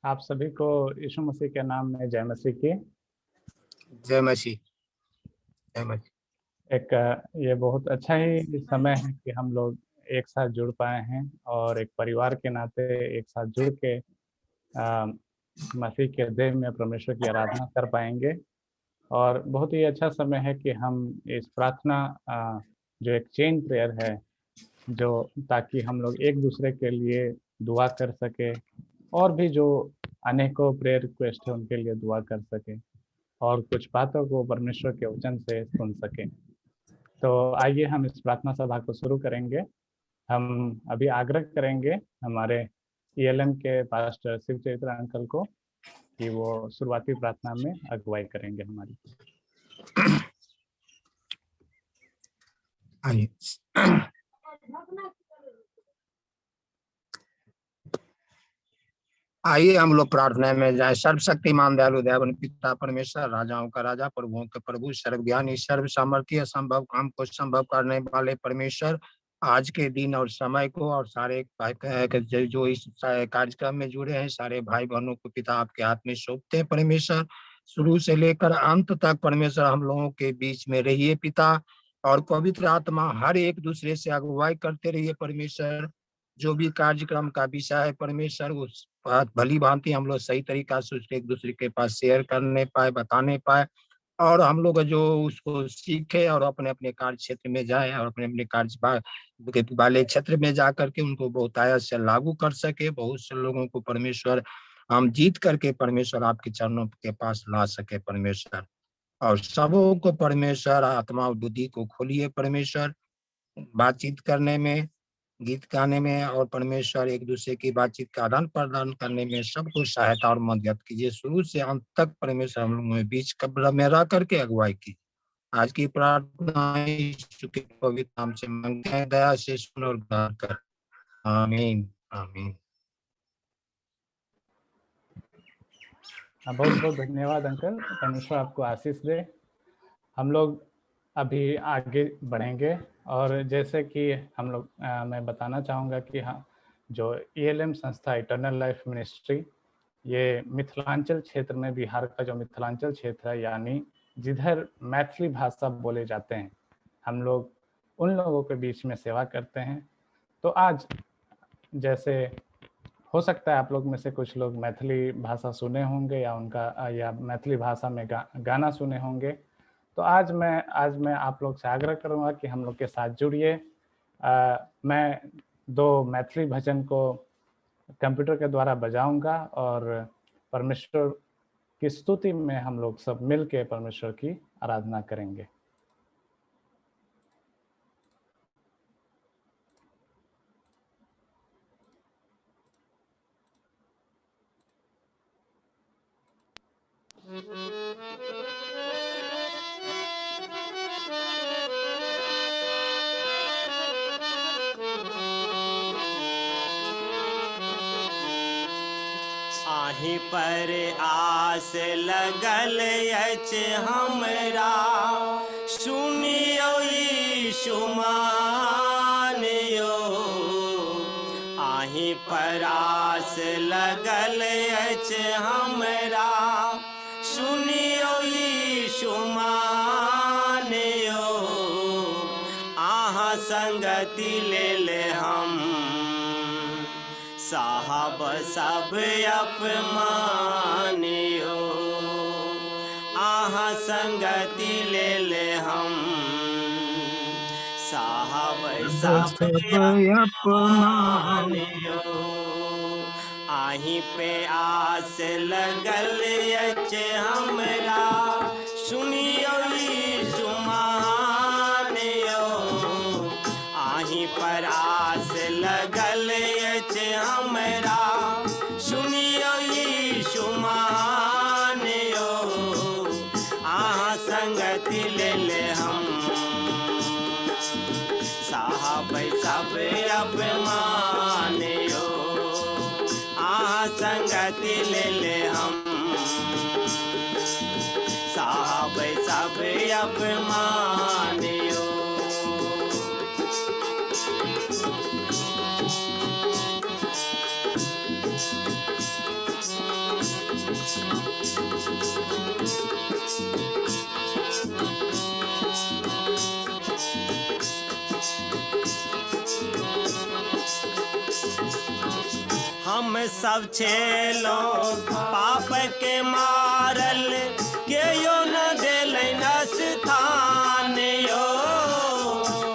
आप सभी को यीशु मसीह के नाम में जय मसीह की। जय मसीह। जय मसीह। ये बहुत अच्छा ही समय है कि हम लोग एक साथ जुड़ पाए हैं और एक परिवार के नाते एक साथ जुड़ के मसीह के देह में परमेश्वर की आराधना कर पाएंगे। और बहुत ही अच्छा समय है कि हम इस प्रार्थना जो एक चेन प्रेयर है, जो ताकि हम लोग एक दूसरे के लिए दुआ कर सके और भी जो अनेकों प्रेयर रिक्वेस्ट है उनके लिए दुआ कर सके और कुछ बातों को परमेश्वर के वचन से सुन सकें। तो आइए हम इस प्रार्थना सभा को शुरू करेंगे। हम अभी आग्रह करेंगे हमारे ELM के पास्टर शिव चरित्र अंकल को कि वो शुरुआती प्रार्थना में अगुवाई करेंगे हमारी। आइए हम लोग प्रार्थना में जाए। सर्वशक्तिमान दयालु दयावान पिता परमेश्वर, राजाओं का राजा, प्रभुओं के प्रभु, सर्वज्ञानी, सर्व सामर्थ्य, असंभव काम को संभव करने वाले परमेश्वर, आज के दिन और समय को और सारे जो इस कार्यक्रम में जुड़े हैं सारे भाई बहनों को पिता आपके हाथ में सौंपते हैं। परमेश्वर, शुरू से लेकर अंत तक परमेश्वर हम लोगों के बीच में रहिए पिता, और पवित्र आत्मा हर एक दूसरे से अगुवाई करते रहिए परमेश्वर। जो भी कार्यक्रम का विषय है परमेश्वर, उस बात भली भांति हम लोग सही तरीका से उसके एक दूसरे के पास शेयर करने पाए, बताने पाए, और हम लोग जो उसको सीखे और अपने अपने कार्य क्षेत्र में जाए और अपने अपने कार्य वाले क्षेत्र में जा करके उनको बहुतायत से लागू कर सके। बहुत से लोगों को परमेश्वर हम जीत करके परमेश्वर आपके चरणों के पास ला सके परमेश्वर। और सबों को परमेश्वर आत्मा और बुद्धि को खोलिए परमेश्वर, बातचीत करने में, गीत गाने में, और परमेश्वर एक दूसरे की बातचीत का आदान प्रदान करने में सबको सहायता और मदद कीजिए। शुरू से अंत तक परमेश्वर हम लोगों में बीच कब्र में रह करके अगुवाई की। आज की प्रार्थना यीशु के पवित्र नाम से मांगते हैं, दया से सुन और ग्रहण कर। आमीन आमीन। बहुत बहुत धन्यवाद अंकल, परमेश्वर आपको आशीष दे। हम लोग अभी आगे बढ़ेंगे और जैसे कि हम लोग मैं बताना चाहूँगा कि हाँ, जो ELM संस्था इटर्नल लाइफ मिनिस्ट्री, ये मिथिलांचल क्षेत्र में, बिहार का जो मिथिलांचल क्षेत्र है, यानी जिधर मैथिली भाषा बोले जाते हैं, हम लोग उन लोगों के बीच में सेवा करते हैं। तो आज जैसे हो सकता है आप लोग में से कुछ लोग मैथिली भाषा सुने होंगे या मैथिली भाषा में गाना सुने होंगे। तो आज मैं आप लोग से आग्रह करूंगा कि हम लोग के साथ जुड़िए। मैं 2 मैथिली भजन को कंप्यूटर के द्वारा बजाऊंगा और परमेश्वर की स्तुति में हम लोग सब मिल के परमेश्वर की आराधना करेंगे। आही पर आस लगल अछि हमरा, सुनियो यीशु मानियो। आही पर आस लगल अछि हमरा, सुनियो यीशु मानियो। आहाँ संगति ले ले हम साहब सब अपमानियो। आहाँ संगति ले ले हम साहब सब अपमानियो। आही पे आस लगल अछि हमरा, सुनियो यीशु मानियो। आही पर आस लगल अछि हमरा, सुनियो यीशु मानियो। आहाँ संगति ले ले हम साहब सब अपमानियो। आहाँ संगति ले ले हम साहब सब अपमानियो। सब छेलो पाप के मारल केयो न देलन स्थान यो।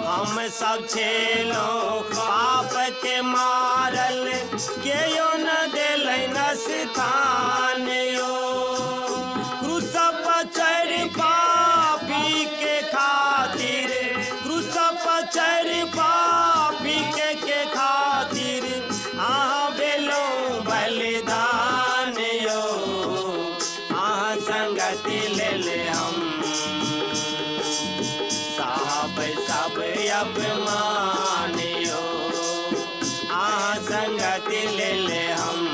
हम सब छेलो पाप के मारल केयो न देलन स्थान यो। क्रूस पर चढ़ पापी के खातिर, क्रूस पर चढ़ पापी के खातिर आहाँ बेलो बलिदान यो। आहाँ संगति ले ले हम साहब सब अपमान यो। आहाँ संगति ले ले हम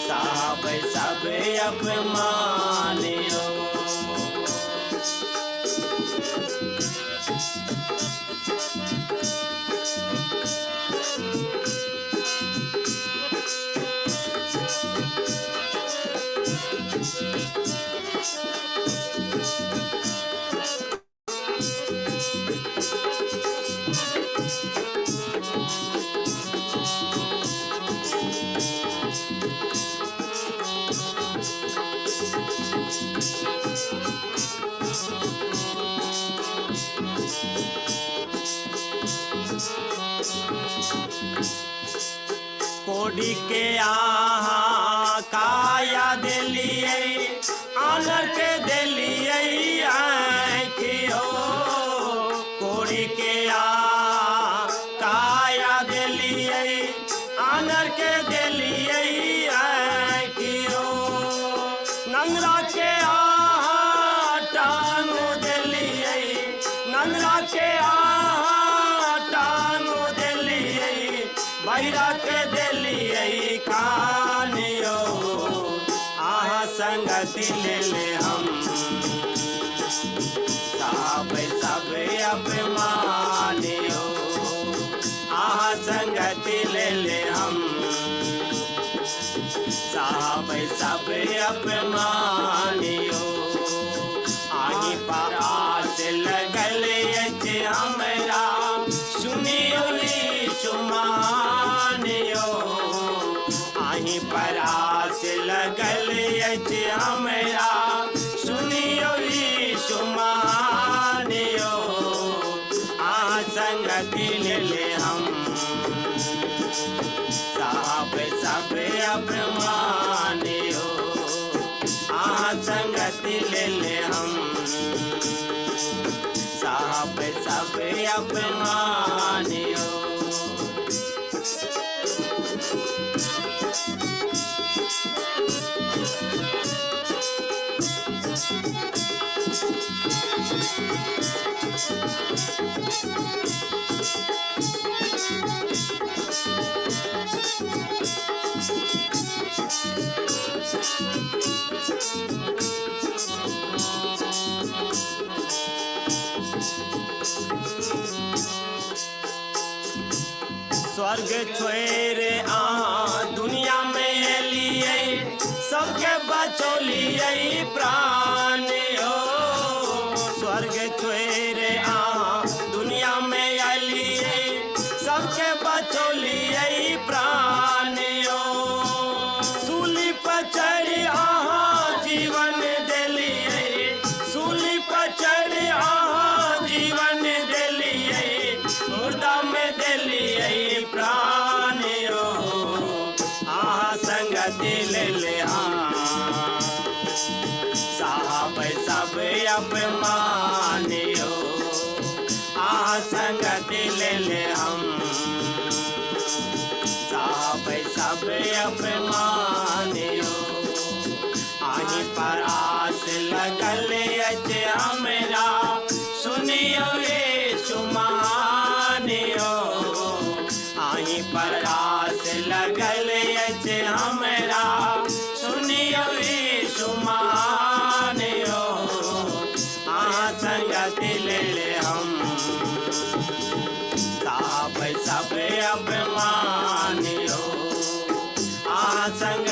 साहब सब अपमान यो। कोड़ी के आहा काया दिलिए आनर के दिलिए आँखियो। कोड़ी के आहा काया दिलिए आनर के दिलिए आँखियो। नंगरा के आहा टांगो दिलिए, नंगरा के आहा टांगो दिलिए, बहिरा के दिलिए कान यो। आहा संगति ले ले हम साहब सब अपमान यो। आहा संगति ले ले हम साहब सब अपमान यो। आही पर आस लगल अछि हमरा सुनियो सुमान यो। आही पर आस लगल अछि हमरा सुनियो सुमान यो। आहाँ संगति ले ले हम साहब सब अपमान यो। आहाँ संगति ले ले हम साहब सब अपमान यो। स्वर्ग छोड़ आहा दुनिया में एलिए सबके बचौलिए प्राण हो। स्वर्ग छोड़ आहा दुनिया में एलिए सबके बचौलिए प्राण हो। सूली पर चढ़ आहा जीवन दिलिए, सूली पर चढ़ आहा जीवन दिलिए, मुर्दा में दिलिए प्राण हो। आहा संगति ले ले साहब सब अपमान हो। आहा संगति ले ले हम साहब सब अपमान हो। आही पर आस लगल अछि हमरा सुनियो सुमान हो। आही पर आस लगल अछि हमरा सुनियो सुमान हो। आहा संगति ले ले हम साहब सब अपमान हो। आहा संग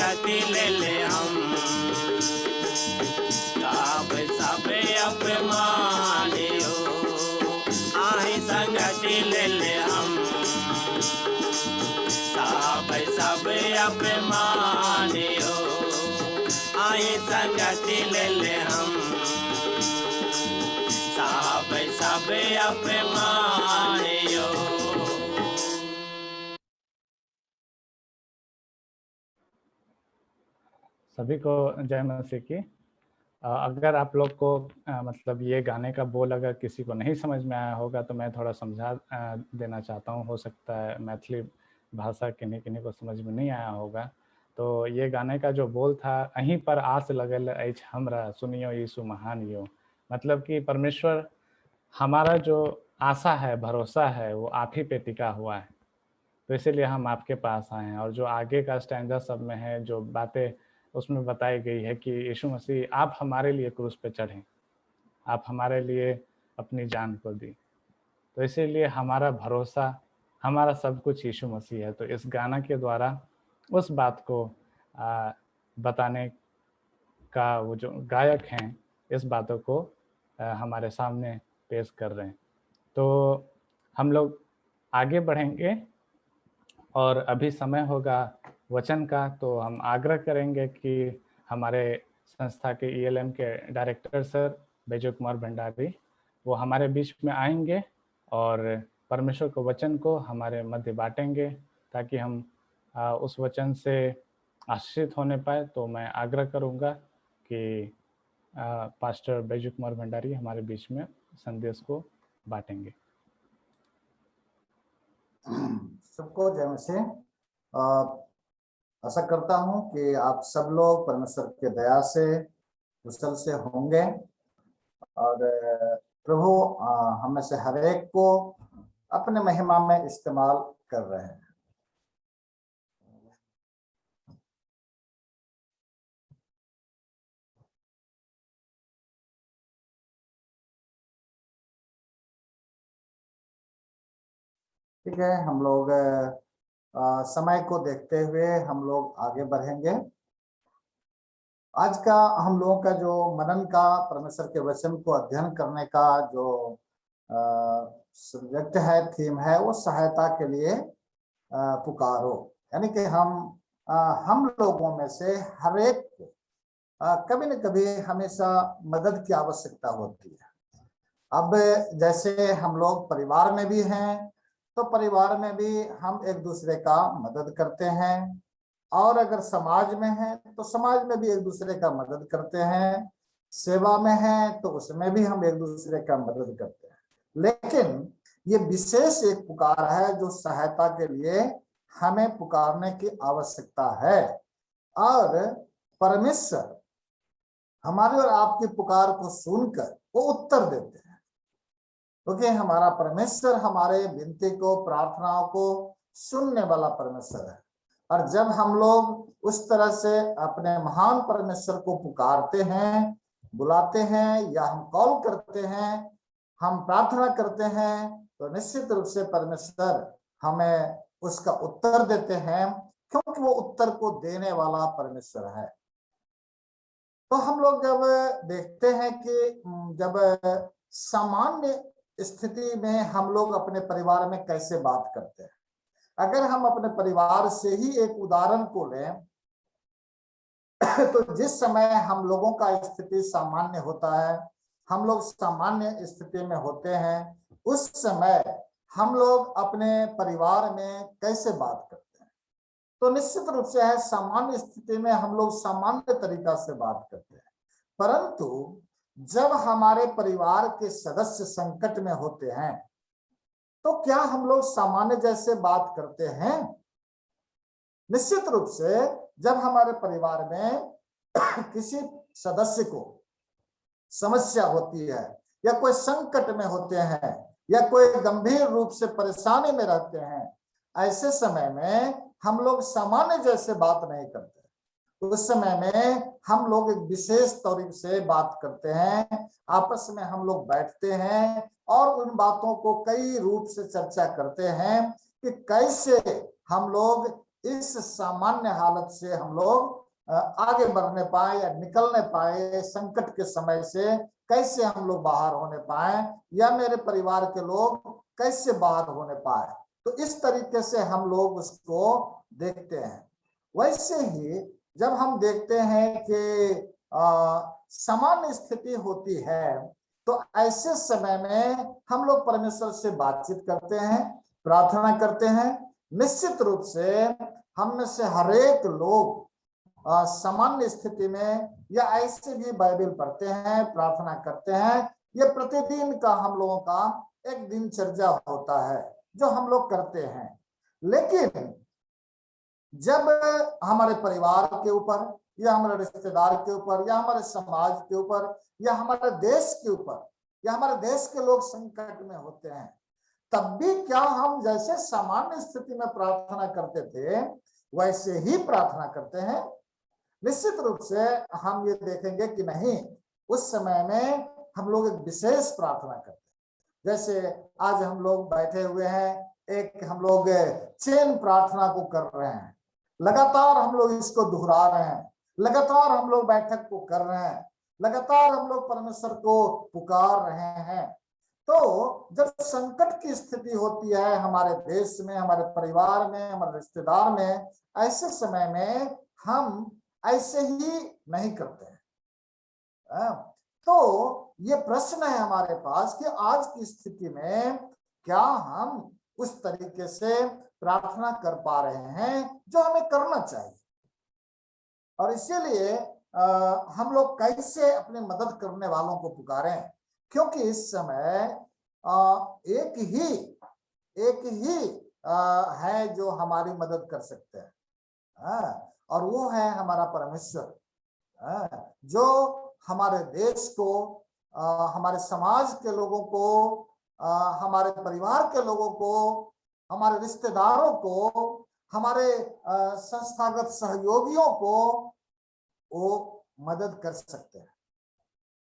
अबे अभिमानियो। सभी को जय मसीह की। अगर आप लोग को मतलब ये गाने का बोल अगर किसी को नहीं समझ में आया होगा तो मैं थोड़ा समझा देना चाहता हूँ। हो सकता है मैथिली भाषा किन्हीं किन्हीं को समझ में नहीं आया होगा। तो ये गाने का जो बोल था, अहीं पर आस लगल अछि हमरा, सुनियो यीशु महान यो। मतलब कि परमेश्वर, हमारा जो आशा है, भरोसा है, वो आप ही पे टिका हुआ है, तो इसीलिए हम आपके पास आए हैं। और जो आगे का स्टैंजा सब में है, जो बातें उसमें बताई गई है कि यीशु मसीह आप हमारे लिए क्रूस पे चढ़े, आप हमारे लिए अपनी जान को दी, तो इसीलिए हमारा भरोसा, हमारा सब कुछ यीशु मसीह है। तो इस गाना के द्वारा उस बात को बताने का वो जो गायक हैं, इस बातों को हमारे सामने पेश कर रहे हैं। तो हम लोग आगे बढ़ेंगे और अभी समय होगा वचन का। तो हम आग्रह करेंगे कि हमारे संस्था के ELM के डायरेक्टर सर बैजू कुमार भंडारी, वो हमारे बीच में आएंगे और परमेश्वर को वचन को हमारे मध्य बांटेंगे, ताकि हम उस वचन से आशीषित होने पाए। तो मैं आग्रह करूंगा कि पास्टर बैजू कुमार भंडारी हमारे बीच में संदेश को बांटेंगे। सबको जय मसीह। आशा करता हूं कि आप सब लोग परमेश्वर के दया से कुशल से होंगे और प्रभु हमें से हर एक को अपने महिमा में इस्तेमाल कर रहे हैं। ठीक है, हम लोग समय को देखते हुए हम लोग आगे बढ़ेंगे। आज का हम लोगों का जो मनन का, परमेश्वर के वचन को अध्ययन करने का जो सब्जेक्ट है, थीम है, वो सहायता के लिए पुकारो। यानी कि हम लोगों में से हर एक को कभी न कभी हमेशा मदद की आवश्यकता होती है। अब जैसे हम लोग परिवार में भी हैं, तो परिवार में भी हम एक दूसरे का मदद करते हैं, और अगर समाज में है तो समाज में भी एक दूसरे का मदद करते हैं, सेवा में है तो उसमें भी हम एक दूसरे का मदद करते हैं। लेकिन ये विशेष एक पुकार है जो सहायता के लिए हमें पुकारने की आवश्यकता है, और परमेश्वर हमारे और आपकी पुकार को सुनकर वो उत्तर देते हैं, क्योंकि हमारा परमेश्वर हमारे विनती को, प्रार्थनाओं को सुनने वाला परमेश्वर है। और जब हम लोग उस तरह से अपने महान परमेश्वर को पुकारते हैं, बुलाते हैं, या हम कॉल करते हैं, हम प्रार्थना करते हैं, तो निश्चित रूप से परमेश्वर हमें उसका उत्तर देते हैं, क्योंकि वो उत्तर को देने वाला परमेश्वर है। तो हम लोग जब देखते हैं कि जब सामान्य स्थिति में हम लोग अपने परिवार में कैसे बात करते हैं, अगर हम अपने परिवार से ही एक उदाहरण को लें, तो जिस समय हम लोगों का स्थिति सामान्य होता है, हम लोग सामान्य स्थिति में होते हैं, उस समय हम लोग अपने परिवार में कैसे बात करते हैं। तो निश्चित रूप से है, सामान्य स्थिति में हम लोग सामान्य तरीका से बात करते हैं, परंतु जब हमारे परिवार के सदस्य संकट में होते हैं, तो क्या हम लोग सामान्य जैसे बात करते हैं? निश्चित रूप से जब हमारे परिवार में किसी सदस्य को समस्या होती है, या कोई संकट में होते हैं, या कोई गंभीर रूप से परेशानी में रहते हैं, ऐसे समय में हम लोग सामान्य जैसे बात नहीं करते। उस समय में हम लोग एक विशेष तरीके से बात करते हैं, आपस में हम लोग बैठते हैं और उन बातों को कई रूप से चर्चा करते हैं कि कैसे हम लोग इस सामान्य हालत से हम लोग आगे बढ़ने पाए या निकलने पाए, संकट के समय से कैसे हम लोग बाहर होने पाए, या मेरे परिवार के लोग कैसे बाहर होने पाए। तो इस तरीके से हम लोग उसको देखते हैं। वैसे ही जब हम देखते हैं कि सामान्य स्थिति होती है, तो ऐसे समय में हम लोग परमेश्वर से बातचीत करते हैं, प्रार्थना करते हैं। निश्चित रूप से हम में से हरेक लोग सामान्य स्थिति में या ऐसे भी बाइबल पढ़ते हैं, प्रार्थना करते हैं। ये प्रतिदिन का हम लोगों का एक दिनचर्या होता है जो हम लोग करते हैं। लेकिन जब हमारे परिवार के ऊपर या हमारे रिश्तेदार के ऊपर या हमारे समाज के ऊपर या हमारे देश के ऊपर या हमारे देश के लोग संकट में होते हैं, तब भी क्या हम जैसे सामान्य स्थिति में प्रार्थना करते थे वैसे ही प्रार्थना करते हैं? निश्चित रूप से हम ये देखेंगे कि नहीं, उस समय में हम लोग एक विशेष प्रार्थना करते हैं। जैसे आज हम लोग बैठे हुए हैं, एक हम लोग चेन प्रार्थना को कर रहे हैं, लगातार हम लोग इसको दोहरा रहे हैं, लगातार हम लोग बैठक को कर रहे हैं, लगातार हम लोग परमेश्वर को पुकार रहे हैं। तो जब संकट की स्थिति होती है हमारे देश में, हमारे परिवार में, हमारे रिश्तेदार में, ऐसे समय में हम ऐसे ही नहीं करते हैं। तो ये प्रश्न है हमारे पास कि आज की स्थिति में क्या हम उस तरीके से प्रार्थना कर पा रहे हैं जो हमें करना चाहिए? और इसीलिए हम लोग कैसे अपने मदद करने वालों को पुकारें, क्योंकि इस समय एक ही है जो हमारी मदद कर सकते हैं, और वो है हमारा परमेश्वर, जो हमारे देश को, हमारे समाज के लोगों को, हमारे परिवार के लोगों को, हमारे रिश्तेदारों को, हमारे संस्थागत सहयोगियों को वो मदद कर सकते हैं।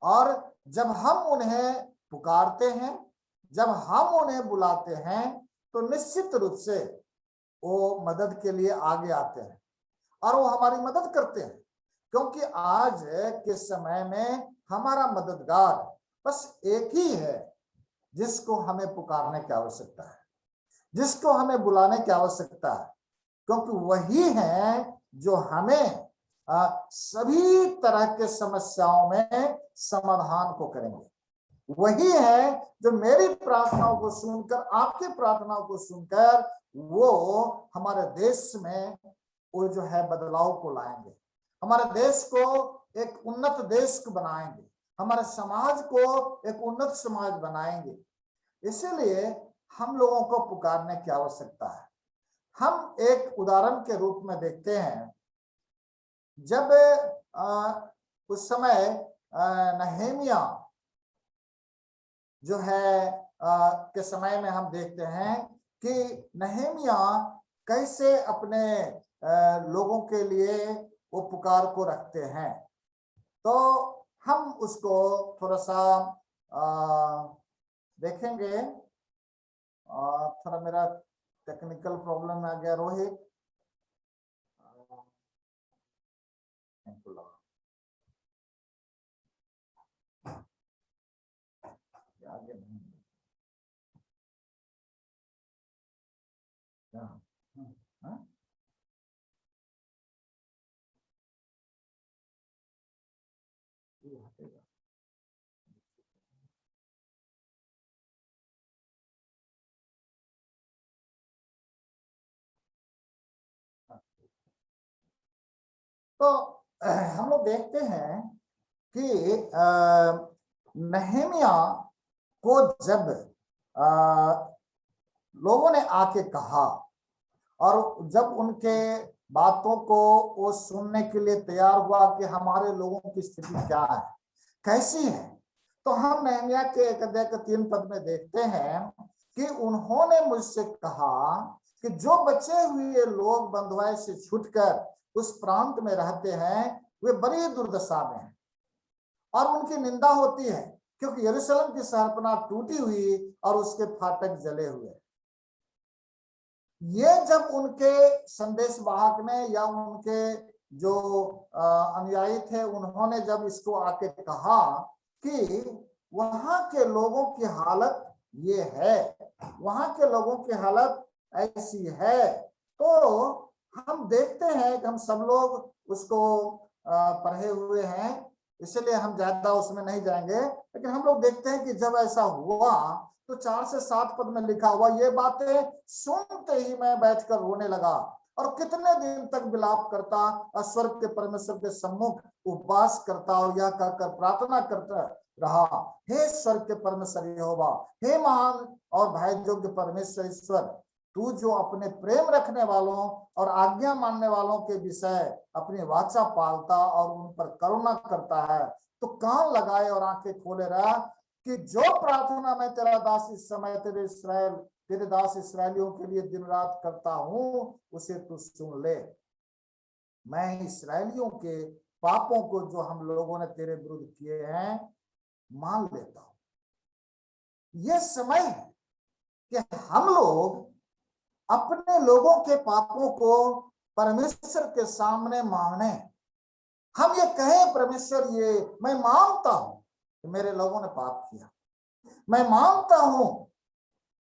और जब हम उन्हें पुकारते हैं, जब हम उन्हें बुलाते हैं, तो निश्चित रूप से वो मदद के लिए आगे आते हैं और वो हमारी मदद करते हैं। क्योंकि आज के समय में हमारा मददगार बस एक ही है जिसको हमें पुकारने की आवश्यकता है, जिसको हमें बुलाने की आवश्यकता है, क्योंकि वही है जो हमें सभी तरह के समस्याओं में समाधान को करेंगे। वही है जो मेरी प्रार्थनाओं को सुनकर, आपकी प्रार्थनाओं को सुनकर वो हमारे देश में वो जो है बदलाव को लाएंगे, हमारे देश को एक उन्नत देश को बनाएंगे, हमारे समाज को एक उन्नत समाज बनाएंगे। इसीलिए हम लोगों को पुकारने की आवश्यकता है। हम एक उदाहरण के रूप में देखते हैं, जब उस समय नहेमिया जो है के समय में हम देखते हैं कि नहेमिया कैसे अपने लोगों के लिए वो पुकार को रखते हैं। तो हम उसको थोड़ा सा देखेंगे। थोड़ा मेरा टेक्निकल प्रॉब्लम आ गया रोहित। आगे नहीं तो हम लोग देखते हैं कि नहेमिया को जब लोगों ने आके कहा और जब उनके बातों को वो सुनने के लिए तैयार हुआ कि हमारे लोगों की स्थिति क्या है, कैसी है, तो हम नहमिया के 1 अध्याय के 3 पद में देखते हैं कि उन्होंने मुझसे कहा कि जो बचे हुए लोग बंधुआई से छूटकर उस प्रांत में रहते हैं वे बड़ी दुर्दशा में हैं और उनकी निंदा होती है, क्योंकि यरूशलेम की शहरपनाह टूटी हुई और उसके फाटक जले हुए। ये जब उनके संदेश वाहक ने या उनके जो अनुयायी थे उन्होंने जब इसको आके कहा कि वहां के लोगों की हालत ये है, वहां के लोगों की हालत ऐसी है, तो हम देखते हैं कि हम सब लोग उसको पढ़े हुए हैं इसलिए हम ज्यादा उसमें नहीं जाएंगे। लेकिन हम लोग देखते हैं कि जब ऐसा हुआ तो 4 से 7 पद में लिखा हुआ, ये बातें सुनते ही मैं बैठकर रोने लगा और कितने दिन तक विलाप करता और स्वर्ग के परमेश्वर के सम्मुख उपवास करता और यह कहकर प्रार्थना करता रहा, हे स्वर्ग के परमेश्वर यहोवा, हे महान और भययोग्य परमेश्वर ईश्वर, तू जो अपने प्रेम रखने वालों और आज्ञा मानने वालों के विषय अपनी वाचा पालता और उन पर करुणा करता है, तो कान लगाए और आंखें खोले रहा कि जो प्रार्थना मैं तेरा दास इस समय तेरे दास इसराइलियों के लिए दिन रात करता हूं, उसे तू सुन ले। मैं इसराइलियों के पापों को जो हम लोगों ने तेरे विरुद्ध किए हैं मान लेता हूं। यह समय है कि हम लोग अपने लोगों के पापों को परमेश्वर के सामने मांगने। हम ये कहें, परमेश्वर ये मैं मानता हूं कि मेरे लोगों ने पाप किया, मैं मानता हूं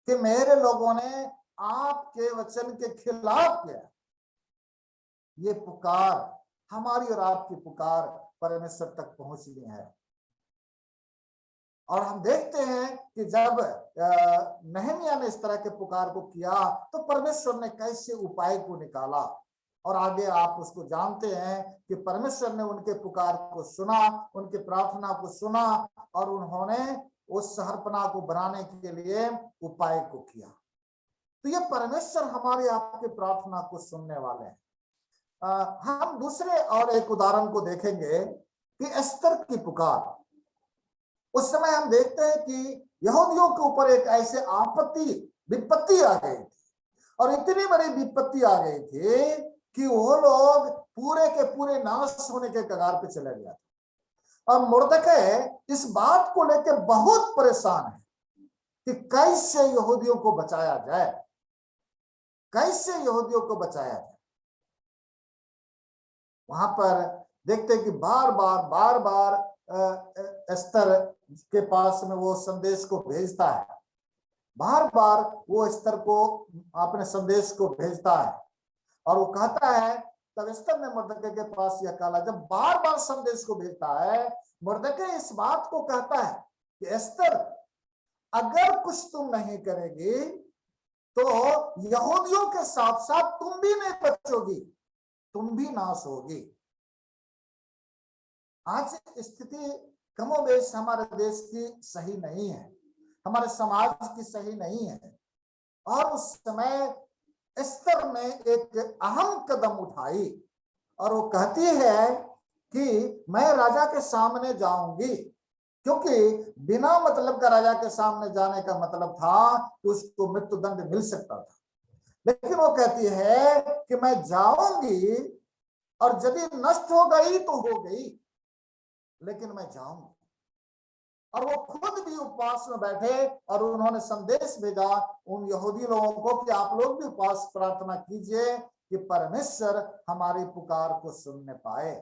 कि मेरे लोगों ने आपके वचन के खिलाफ किया। ये पुकार हमारी और आपकी पुकार परमेश्वर तक पहुंचनी है। और हम देखते हैं कि जब नहमिया ने इस तरह के पुकार को किया तो परमेश्वर ने कैसे उपाय को निकाला, और आगे आप उसको जानते हैं कि परमेश्वर ने उनके पुकार को सुना, उनके प्रार्थना को सुना और उन्होंने उस शहरपनाह को बनाने के लिए उपाय को किया। तो ये परमेश्वर हमारे आपके प्रार्थना को सुनने वाले हैं। हम दूसरे और एक उदाहरण को देखेंगे कि एस्तर की पुकार। उस समय हम देखते हैं कि यहूदियों के ऊपर एक ऐसे विपत्ति आ गई थी, और इतनी बड़ी विपत्ति आ गई थी कि वो लोग पूरे के पूरे नाश होने के कगार पे चले गया था। और मुर्दकै इस बात को लेकर बहुत परेशान है कि कैसे यहूदियों को बचाया जाए, कैसे यहूदियों को बचाया जाए। वहां पर देखते हैं कि बार बार एस्तर के पास में वो संदेश को भेजता है, बार बार वो एस्तर को अपने संदेश को भेजता है, और वो कहता है, तब एस्तर ने मुर्दकै के पास यह कहा। जब बार बार संदेश को भेजता है, मुर्दकै इस बात को कहता है कि एस्तर, अगर कुछ तुम नहीं करेगी तो यहूदियों के साथ साथ तुम भी नहीं बचोगी, तुम भी नाश होगी। आज स्थिति कमोबेश हमारे देश की सही नहीं है, हमारे समाज की सही नहीं है। और उस समय एस्तर ने एक अहम कदम उठाई और वो कहती है कि मैं राजा के सामने जाऊंगी, क्योंकि बिना मतलब का राजा के सामने जाने का मतलब था कि उसको मृत्युदंड मिल सकता था। लेकिन वो कहती है कि मैं जाऊंगी, और यदि नष्ट हो गई तो हो गई, लेकिन मैं जाऊंगी। और वो खुद भी उपवास में बैठे और उन्होंने संदेश भेजा उन यहूदी लोगों को कि आप लोग भी उपवास प्रार्थना कीजिए कि परमेश्वर हमारी पुकार को सुनने पाए।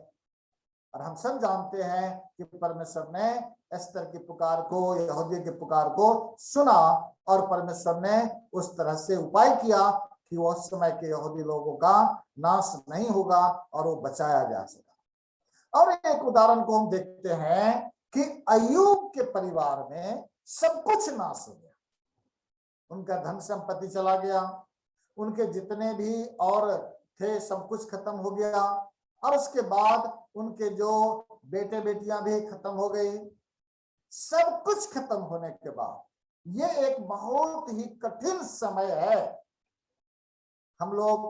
और हम सब जानते हैं कि परमेश्वर ने एस्तर की पुकार को, यहूदी की पुकार को सुना, और परमेश्वर ने उस तरह से उपाय किया कि वो उस समय के यहूदी लोगों का नाश नहीं होगा और वो बचाया जा सका। और एक उदाहरण को हम देखते हैं कि अय्यूब के परिवार में सब कुछ नाश हो गया, उनका धन संपत्ति चला गया, उनके जितने भी और थे सब कुछ खत्म हो गया, और उसके बाद उनके जो बेटे बेटियां भी खत्म हो गई। सब कुछ खत्म होने के बाद ये एक बहुत ही कठिन समय है। हम लोग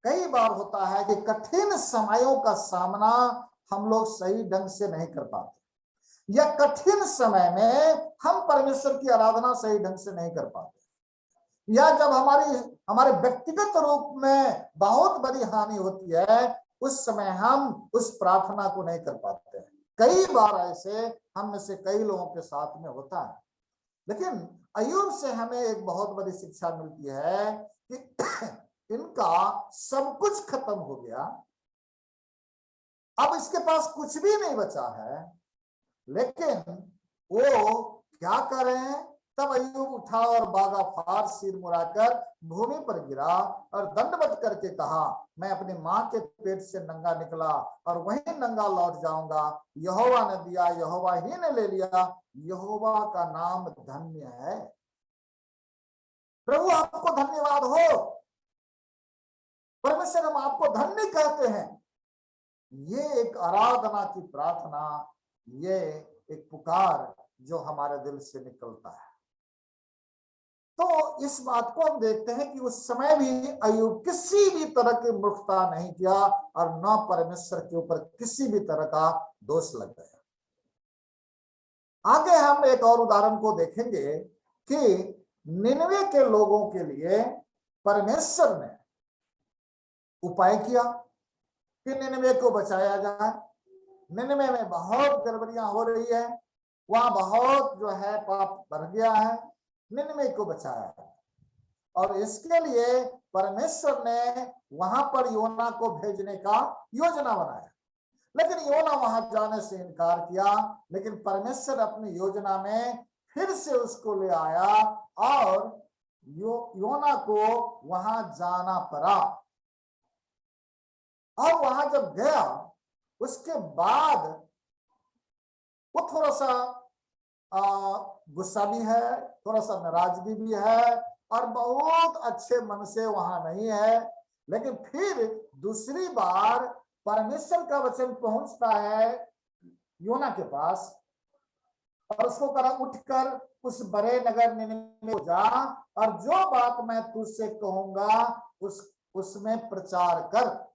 कई बार होता है कि कठिन समयों का सामना हम लोग सही ढंग से नहीं कर पाते, या कठिन समय में हम परमेश्वर की आराधना सही ढंग से नहीं कर पाते, या जब हमारे व्यक्तिगत रूप में बहुत बड़ी हानि होती है, उस समय हम उस प्रार्थना को नहीं कर पाते हैं। कई बार ऐसे हम में से कई लोगों के साथ में होता है। लेकिन अय्यूब से हमें एक बहुत बड़ी शिक्षा मिलती है कि इनका सब कुछ खत्म हो गया, अब इसके पास कुछ भी नहीं बचा है, लेकिन वो क्या कर रहे हैं, तब अय्यूब उठा और बागा फार सिर मुड़ाकर भूमि पर गिरा और दंडवत करके कहा, मैं अपनी मां के पेट से नंगा निकला और वहीं नंगा लौट जाऊंगा। यहोवा ने दिया, यहोवा ही ने ले लिया, यहोवा का नाम धन्य है। प्रभु आपको धन्यवाद हो। परमेश्वर हम आपको धन्य कहते हैं। ये एक आराधना की प्रार्थना, ये एक पुकार जो हमारे दिल से निकलता है। तो इस बात को हम देखते हैं कि उस समय भी अय्यूब किसी भी तरह की मूर्खता नहीं किया और न परमेश्वर के ऊपर किसी भी तरह का दोष लग गया। आगे हम एक और उदाहरण को देखेंगे कि निनवे के लोगों के लिए परमेश्वर ने उपाय किया कि निनवे को बचाया जाए। निनवे में बहुत गड़बड़ियां हो रही है, वहां बहुत जो है पाप बढ़ गया है, निनवे को बचाया है। और इसके लिए परमेश्वर ने वहां पर योना को भेजने का योजना बनाया, लेकिन योना वहां जाने से इनकार किया। लेकिन परमेश्वर अपनी योजना में फिर से उसको ले आया और योना को वहां जाना पड़ा। और वहां जब गया उसके बाद वो थोड़ा सा गुस्सा भी है, थोड़ा सा नाराजगी भी है और बहुत अच्छे मन से वहां नहीं है। लेकिन फिर दूसरी बार परमेश्वर का वचन पहुंचता है योना के पास और उसको कहा, उठकर उस बड़े नगर निनवे में जा और जो बात मैं तुझसे कहूंगा उसमें प्रचार कर।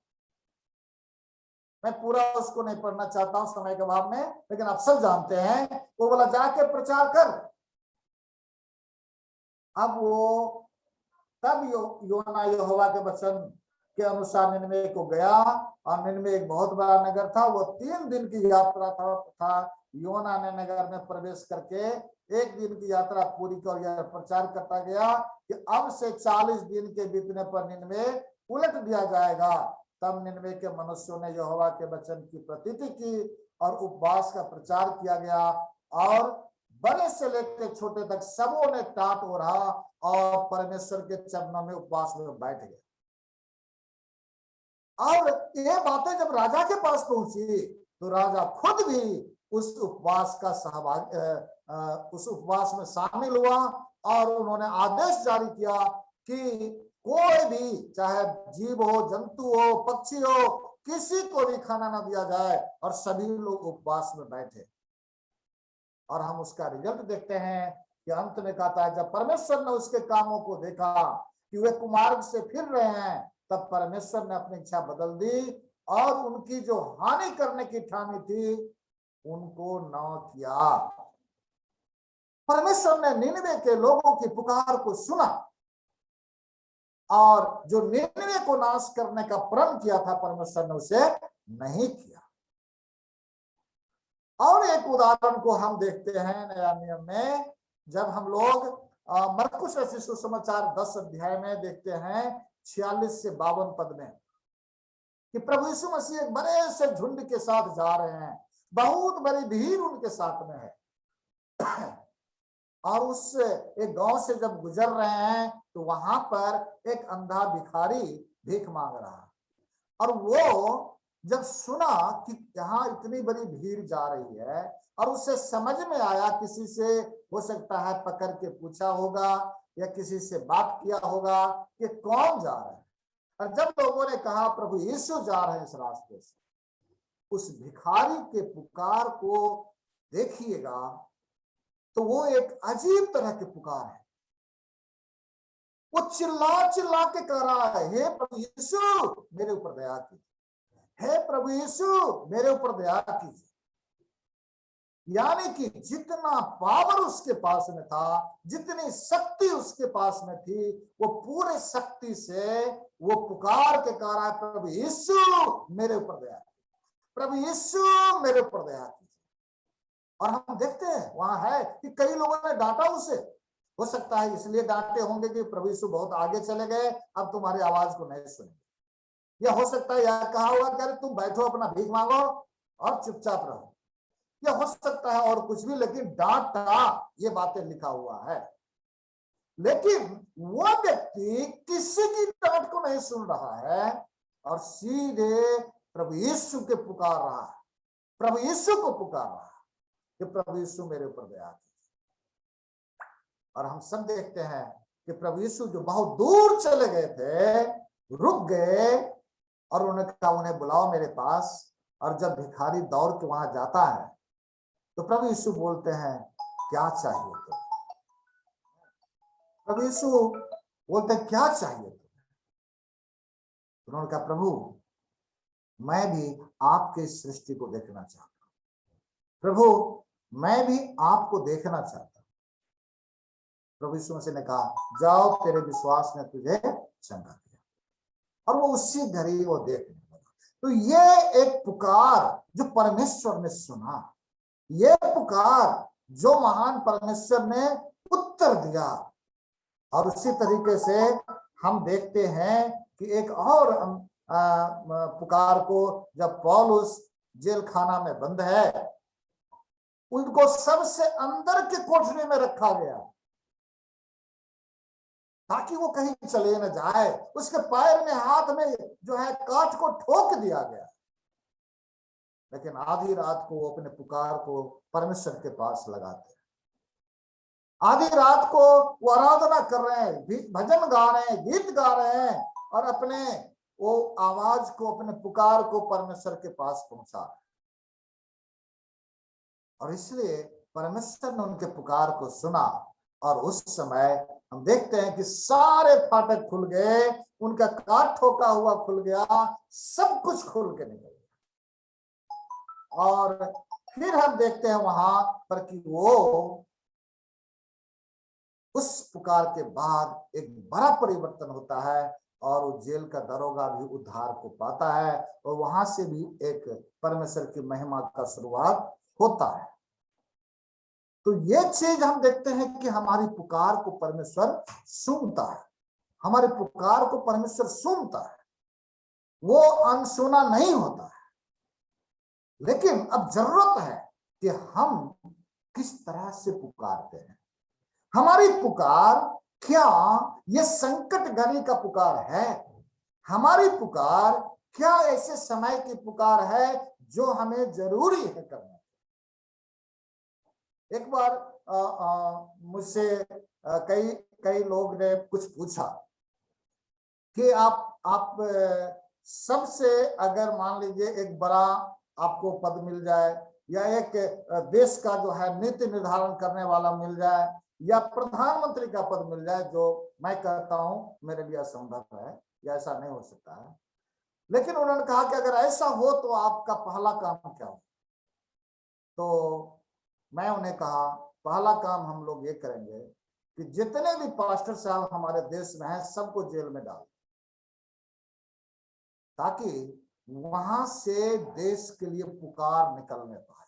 मैं पूरा उसको नहीं पढ़ना चाहता हूं समय के अभाव में, लेकिन आप सब जानते हैं। वो बोला जाके प्रचार कर। अब वो तब योना यहोवा के वचन के अनुसार निनवे को गया और निनवे एक बहुत बड़ा नगर था। वो 3 दिन की यात्रा था। योना ने नगर में प्रवेश करके 1 दिन की यात्रा पूरी कर, यह प्रचार करता गया कि अब से 40 दिन के बीतने पर निनवे उलट दिया जाएगा। तब निनवे के मनुष्यों ने यहोवा के वचन की प्रतीति की और उपवास का प्रचार किया गया और बड़े से लेकर छोटे तक सबों ने टाट ओढ़ा और परमेश्वर के चरणों में उपवास में बैठ गए। और ये बातें जब राजा के पास पहुंची तो राजा खुद भी उस उपवास का उस उपवास में शामिल हुआ और उन्होंने आदेश जारी किया कि कोई भी, चाहे जीव हो, जंतु हो, पक्षी हो, किसी को भी खाना ना दिया जाए और सभी लोग उपवास में बैठे। और हम उसका रिजल्ट देखते हैं कि अंत में कहता है, जब परमेश्वर ने उसके कामों को देखा कि वे कुमार्ग से फिर रहे हैं, तब परमेश्वर ने अपनी इच्छा बदल दी और उनकी जो हानि करने की ठानी थी उनको न किया। परमेश्वर ने निनवे के लोगों की पुकार को सुना और जो निनवे को नाश करने का प्रण किया था परमेश्वर ने उसे नहीं किया। और एक उदाहरण को हम देखते हैं नया नियम में, जब हम लोग मरकुस रचित सुसमाचार 10 अध्याय में देखते हैं 46 से 52 पद में कि प्रभु यीशु मसीह एक बड़े से झुंड के साथ जा रहे हैं, बहुत बड़ी भीड़ उनके साथ में है और उस एक गांव से जब गुजर रहे हैं तो वहां पर एक अंधा भिखारी भीख मांग रहा और वो जब सुना कि यहाँ इतनी बड़ी भीड़ जा रही है और उसे समझ में आया, किसी से हो सकता है पकड़ के पूछा होगा या किसी से बात किया होगा कि कौन जा रहा है। और जब लोगों ने कहा प्रभु यीशु जा रहे हैं इस रास्ते से, उस भिखारी के पुकार को देखिएगा तो वो एक अजीब तरह की पुकार है। वो चिल्ला चिल्ला के कह रहा है, हे प्रभु यीशु मेरे ऊपर दया कीजिए, हे प्रभु यीशु मेरे ऊपर दया कीजिए। यानी कि जितना पावर उसके पास में था, जितनी शक्ति उसके पास में थी, वो पूरे शक्ति से वो पुकार के कह रहा है, प्रभु यीशु मेरे ऊपर दया कीजिए, प्रभु यीशु मेरे ऊपर दया कीजिए। और हम देखते हैं वहां है कि कई लोगों ने डांटा उसे, हो सकता है इसलिए डांटे होंगे कि प्रभु यीशु बहुत आगे चले गए, अब तुम्हारी आवाज को नहीं सुनेंगे। या हो सकता है यह कहा हुआ कि अरे तुम बैठो अपना भीख मांगो और चुपचाप रहो। या हो सकता है और कुछ भी, लेकिन डांटा, ये बातें लिखा हुआ है। लेकिन वो व्यक्ति किसी की डांट को नहीं सुन रहा है और सीधे प्रभु यीशु के पुकार रहा है, प्रभु यीशु को पुकार रहा है कि प्रभु यीशु मेरे ऊपर दया कीजिए। और हम सब देखते हैं कि प्रभु यीशु जो बहुत दूर चले गए थे, रुक गए और उन्होंने कहा उन्हें बुलाओ मेरे पास। और जब भिखारी दौड़ के वहां जाता है तो प्रभु यीशु बोलते हैं क्या चाहिए तो? प्रभु यीशु बोलते हैं क्या चाहिए तो? उन्होंने कहा प्रभु मैं भी आपके सृष्टि को देखना चाहता हूं, प्रभु मैं भी आपको देखना चाहता हूं। प्रभु यीशु मसीह ने कहा जाओ तेरे विश्वास ने तुझे चंगा किया, और वो उसी घड़ी वो देखने लगा। तो ये एक पुकार जो परमेश्वर ने सुना, ये पुकार जो महान परमेश्वर ने उत्तर दिया। और उसी तरीके से हम देखते हैं कि एक और पुकार को, जब पौलुस जेल खाना में बंद है, उनको सबसे अंदर के कोठरी में रखा गया ताकि वो कहीं चले न जाए। उसके पैर में हाथ में जो है काट को ठोक दिया गया, लेकिन आधी रात को वो अपने पुकार को परमेश्वर के पास लगाते हैं। आधी रात को वो आराधना कर रहे हैं, भजन गा रहे हैं, गीत गा रहे हैं और अपने वो आवाज को, अपने पुकार को परमेश्वर के पास पहुंचा रहे हैं। और इसलिए परमेश्वर ने उनके पुकार को सुना और उस समय हम देखते हैं कि सारे फाटक खुल गए, उनका काट ठोका हुआ खुल गया, सब कुछ खुल के निकल गया। और फिर हम देखते हैं वहां पर कि वो उस पुकार के बाद एक बड़ा परिवर्तन होता है और वो जेल का दरोगा भी उद्धार को पाता है और वहां से भी एक परमेश्वर की महिमा का शुरुआत होता है। तो ये चीज हम देखते हैं कि हमारी पुकार को परमेश्वर सुनता है, हमारे पुकार को परमेश्वर सुनता है, वो अनसुना नहीं होता है। लेकिन अब जरूरत है कि हम किस तरह से पुकारते हैं। हमारी पुकार क्या ये संकट घड़ी का पुकार है? हमारी पुकार क्या ऐसे समय की पुकार है जो हमें जरूरी है करना? एक बार मुझसे कई लोग ने कुछ पूछा कि आप सबसे, अगर मान लीजिए एक बड़ा आपको पद मिल जाए या एक देश का जो है नीति निर्धारण करने वाला मिल जाए या प्रधानमंत्री का पद मिल जाए, जो मैं कहता हूं मेरे लिए असंभव है या ऐसा नहीं हो सकता है। लेकिन उन्होंने कहा कि अगर ऐसा हो तो आपका पहला काम क्या हो? तो मैं उन्हें कहा पहला काम हम लोग ये करेंगे कि जितने भी पास्टर साहब हमारे देश में हैं सबको जेल में डाल, ताकि वहां से देश के लिए पुकार निकलने पाए।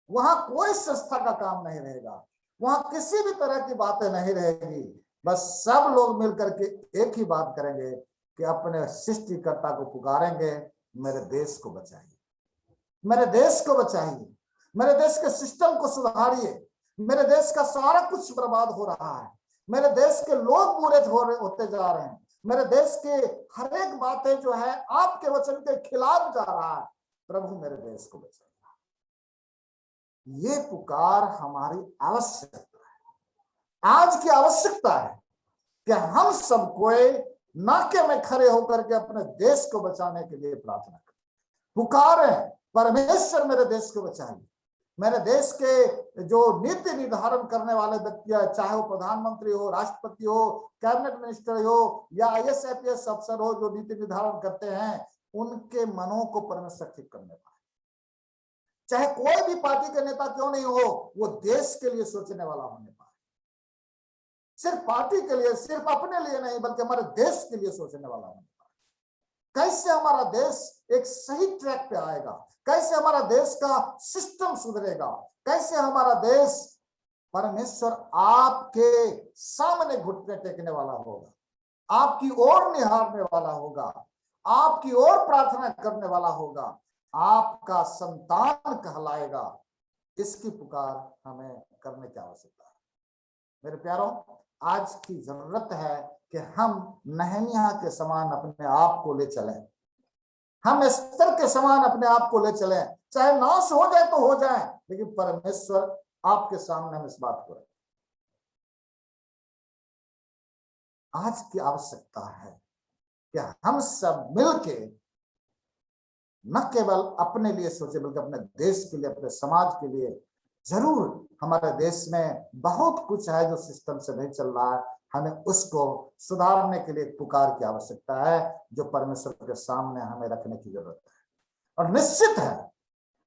वहां कोई संस्था का काम नहीं रहेगा, वहां किसी भी तरह की बातें नहीं रहेगी, बस सब लोग मिलकर के एक ही बात करेंगे कि अपने सृष्टिकर्ता को पुकारेंगे, मेरे देश को बचाइए, मेरे देश को बचाइए, मेरे देश के सिस्टम को सुधारिए, मेरे देश का सारा कुछ बर्बाद हो रहा है, मेरे देश के लोग बुरे होते जा रहे हैं, मेरे देश के हर एक बातें जो है आपके वचन के खिलाफ जा रहा है, प्रभु मेरे देश को बचाइए। ये पुकार हमारी आवश्यकता है। आज की आवश्यकता है कि हम सब कोई नाके में खड़े होकर के अपने देश को बचाने के लिए प्रार्थना करें, पुकारें, परमेश्वर मेरे देश को बचाइए। मेरे देश के जो नीति निर्धारण करने वाले व्यक्ति है, चाहे वो प्रधानमंत्री हो, राष्ट्रपति हो, कैबिनेट मिनिस्टर हो या IAS IPS अफसर हो जो नीति निर्धारण करते हैं, उनके मनों को परमेश्वर ठीक करने पाए। चाहे कोई भी पार्टी का नेता क्यों नहीं हो, वो देश के लिए सोचने वाला होने पाए। सिर्फ पार्टी के लिए, सिर्फ अपने लिए नहीं, बल्कि हमारे देश के लिए सोचने वाला होने पाए। कैसे हमारा देश एक सही ट्रैक पे आएगा, कैसे हमारा देश का सिस्टम सुधरेगा, कैसे हमारा देश परमेश्वर आपके सामने घुटने टेकने वाला होगा, आपकी ओर निहारने वाला होगा, आपकी ओर प्रार्थना करने वाला होगा, आपका संतान कहलाएगा, इसकी पुकार हमें करने की आवश्यकता है। मेरे प्यारों, आज की जरूरत है कि हम नहमिया के समान अपने आप को ले चलें, हम एस्तर के समान अपने आप को ले चलें। चाहे नाश हो जाए तो हो जाए, लेकिन परमेश्वर आपके सामने हम इस बात को रखें। आज की आवश्यकता है कि हम सब मिलके न केवल अपने लिए सोचे, बल्कि अपने देश के लिए, अपने समाज के लिए। जरूर हमारे देश में बहुत कुछ है जो सिस्टम से नहीं चल रहा है, हमें उसको सुधारने के लिए पुकार की आवश्यकता है, जो परमेश्वर के सामने हमें रखने की जरूरत है। और निश्चित है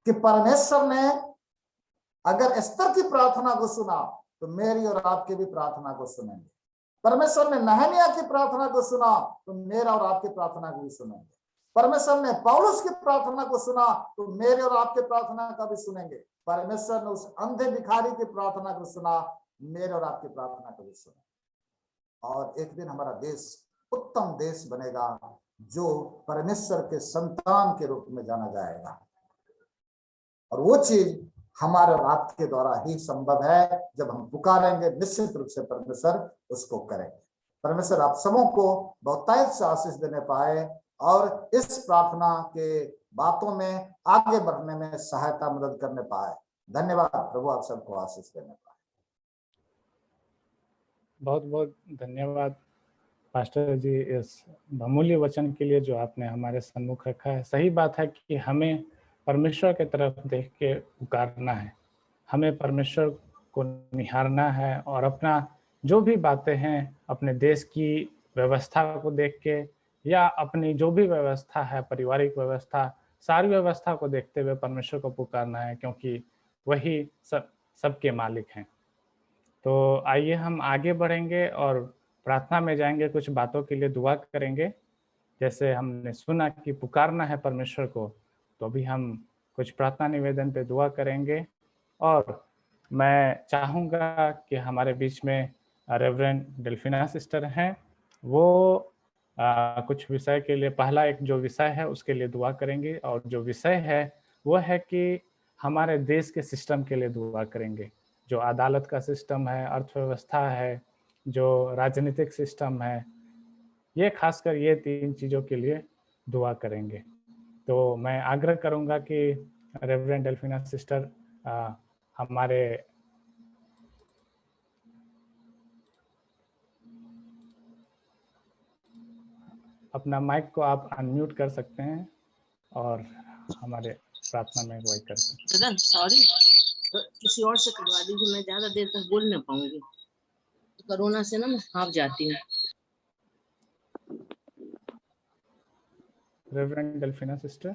कि परमेश्वर ने अगर एस्तर की प्रार्थना को सुना, तो मेरी और आपकी भी प्रार्थना को सुनेंगे। परमेश्वर ने नहमिया की प्रार्थना को सुना, तो मेरा और आपकी प्रार्थना को भी सुनेंगे। परमेश्वर ने पौलुस की प्रार्थना को सुना, तो मेरे और आपके प्रार्थना का भी सुनेंगे। परमेश्वर ने उस अंधे भिखारी की प्रार्थना को सुना, मेरे और आपकी प्रार्थना को भी सुनेंगे। और एक दिन हमारा देश उत्तम देश बनेगा, जो परमेश्वर के संतान के रूप में जाना जाएगा। और वो चीज हमारे और आपके द्वारा ही संभव है। जब हम पुकारेंगे, निश्चित रूप से परमेश्वर उसको करेंगे। परमेश्वर आप सबों को बहुतायत से आशीष देने पाए और इस प्रार्थना के बातों में आगे बढ़ने में सहायता मदद करने पाए। धन्यवाद प्रभु, आप सबको आशीष देने पाए। बहुत बहुत धन्यवाद पास्टर जी इस बहुमूल्य वचन के लिए जो आपने हमारे सम्मुख रखा है। सही बात है कि हमें परमेश्वर की तरफ देख के पुकारना है, हमें परमेश्वर को निहारना है और अपना जो भी बातें हैं, अपने देश की व्यवस्था को देख के या अपनी जो भी व्यवस्था है, पारिवारिक व्यवस्था, सारी व्यवस्था को देखते हुए परमेश्वर को पुकारना है, क्योंकि वही सबके मालिक हैं। तो आइए हम आगे बढ़ेंगे और प्रार्थना में जाएंगे, कुछ बातों के लिए दुआ करेंगे। जैसे हमने सुना कि पुकारना है परमेश्वर को, तो अभी हम कुछ प्रार्थना निवेदन पे दुआ करेंगे। और मैं चाहूँगा कि हमारे बीच में रेवरेंड डेल्फिना सिस्टर हैं, वो कुछ विषय के लिए, पहला एक जो विषय है उसके लिए दुआ करेंगे, और जो विषय है वो है कि हमारे देश के सिस्टम के लिए दुआ करेंगे। जो अदालत का सिस्टम है, अर्थव्यवस्था है, जो राजनीतिक सिस्टम है, ये खासकर ये 3 चीज़ों के लिए दुआ करेंगे। तो मैं आग्रह करूंगा कि रेवरेंड डेल्फिना सिस्टर हमारे अपना माइक को आप अनम्यूट कर सकते हैं और हमारे प्रार्थना में अगुवाई कर सकते हैं। सॉरी, किसी और से करवा दीजिए, मैं ज्यादा देर तक बोल नहीं पाऊंगी, तो कोरोना से ना मैं हाफ जाती हूँ। रेवरेंड डेल्फिना सिस्टर,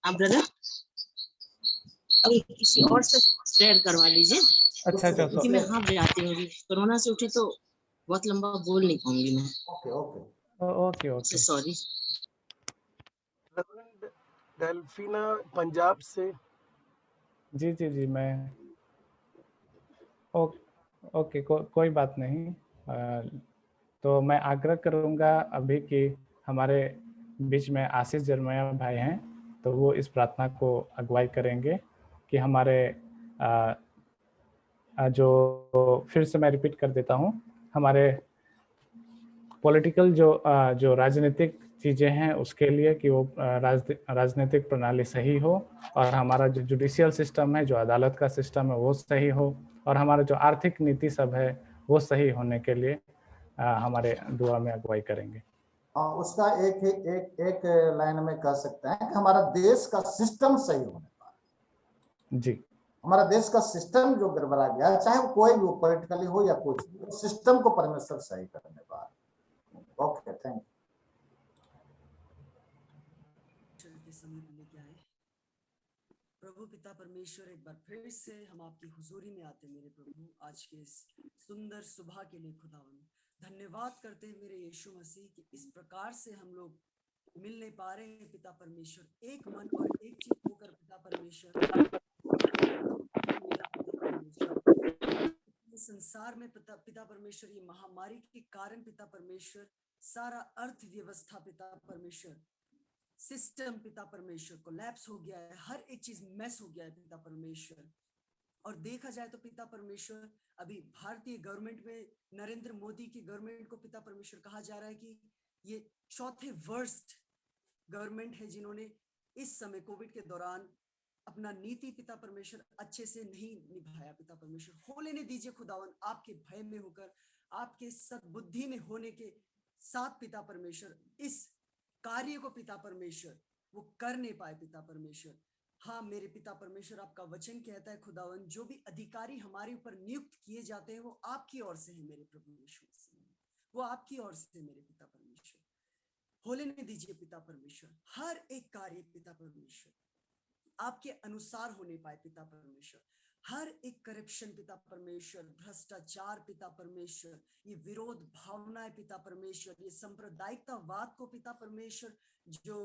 आप ब्रदर अभी किसी और से शेयर करवा लीजिए। अच्छा क्योंकि मैं हाफ जाती हूँ, कोरोना से उठी तो बहुत लंबा बोल नहीं पाऊंगी मैं। Okay okay, sorry. Delphina Punjab से। जी मैं ओके कोई बात नहीं। तो मैं आग्रह करूँगा अभी कि हमारे बीच में आशीष जरमैया भाई हैं, तो वो इस प्रार्थना को अगुवाई करेंगे कि हमारे जो फिर से मैं रिपीट कर देता हूँ, हमारे पॉलिटिकल जो राजनीतिक चीज़ें हैं उसके लिए कि वो राजनीतिक प्रणाली सही हो, और हमारा जो जुडिशियल सिस्टम है, जो अदालत का सिस्टम है वो सही हो, और हमारा जो आर्थिक नीति सब है वो सही होने के लिए हमारे दुआ में अगुवाई करेंगे। उसका एक लाइन में कह सकते हैं कि हमारा देश का सिस्टम सही होने पाए। जी, हमारा देश का सिस्टम जो गड़बड़ा गया, चाहे वो कोई भी पॉलिटिकली हो या कुछ, सिस्टम को परमेश्वर सही करने पाए। Okay, thank you. प्रभु पिता परमेश्वर, एक बार फिर से हम आपकी हुजूरी में आते मेरे प्रभु, आज के इस सुंदर सुबह के लिए खुदावन धन्यवाद करते हैं मेरे यीशु मसीह कि इस प्रकार से हम लोग मिल नहीं पा रहे हैं पिता परमेश्वर, एक मन और एक चित्त होकर पिता परमेश्वर। संसार में पिता परमेश्वर ये महामारी के कारण पिता परमेश्वर सारा अर्थव्यवस्था पिता परमेश्वर सिस्टम पिता परमेश्वर कोलैप्स हो गया है, हर एक चीज मेस हो गया है पिता परमेश्वर। और देखा जाए तो पिता परमेश्वर अभी भारतीय गवर्नमेंट में नरेंद्र मोदी की गवर्नमेंट को पिता परमेश्वर कहा जा रहा है कि ये चौथे वर्स्ट गवर्नमेंट है जिन्होंने इस समय कोविड के दौरान अपना नीति पिता परमेश्वर अच्छे से नहीं निभाया पिता परमेश्वर। हो लेने दीजिए खुदावन, आपके भय में होकर, आपके सद्बुद्धि में होने के साथ पिता परमेश्वर इस कार्य को पिता परमेश्वर वो कर नहीं पाए पिता परमेश्वर। हाँ मेरे पिता परमेश्वर, आपका वचन कहता है खुदावन, जो भी अधिकारी हमारे ऊपर नियुक्त किए जाते हैं वो आपकी ओर से है मेरे प्रभु यीशु मसीह, वो आपकी ओर से मेरे पिता परमेश्वर। हो लेने दीजिए पिता परमेश्वर, हर एक कार्य पिता परमेश्वर आपके अनुसार होने पाए पिता परमेश्वर। हर एक करप्शन पिता परमेश्वर, भ्रष्टाचार पिता परमेश्वर, ये विरोध भावनाएं पिता परमेश्वर, ये सांप्रदायिकतावाद को पिता परमेश्वर जो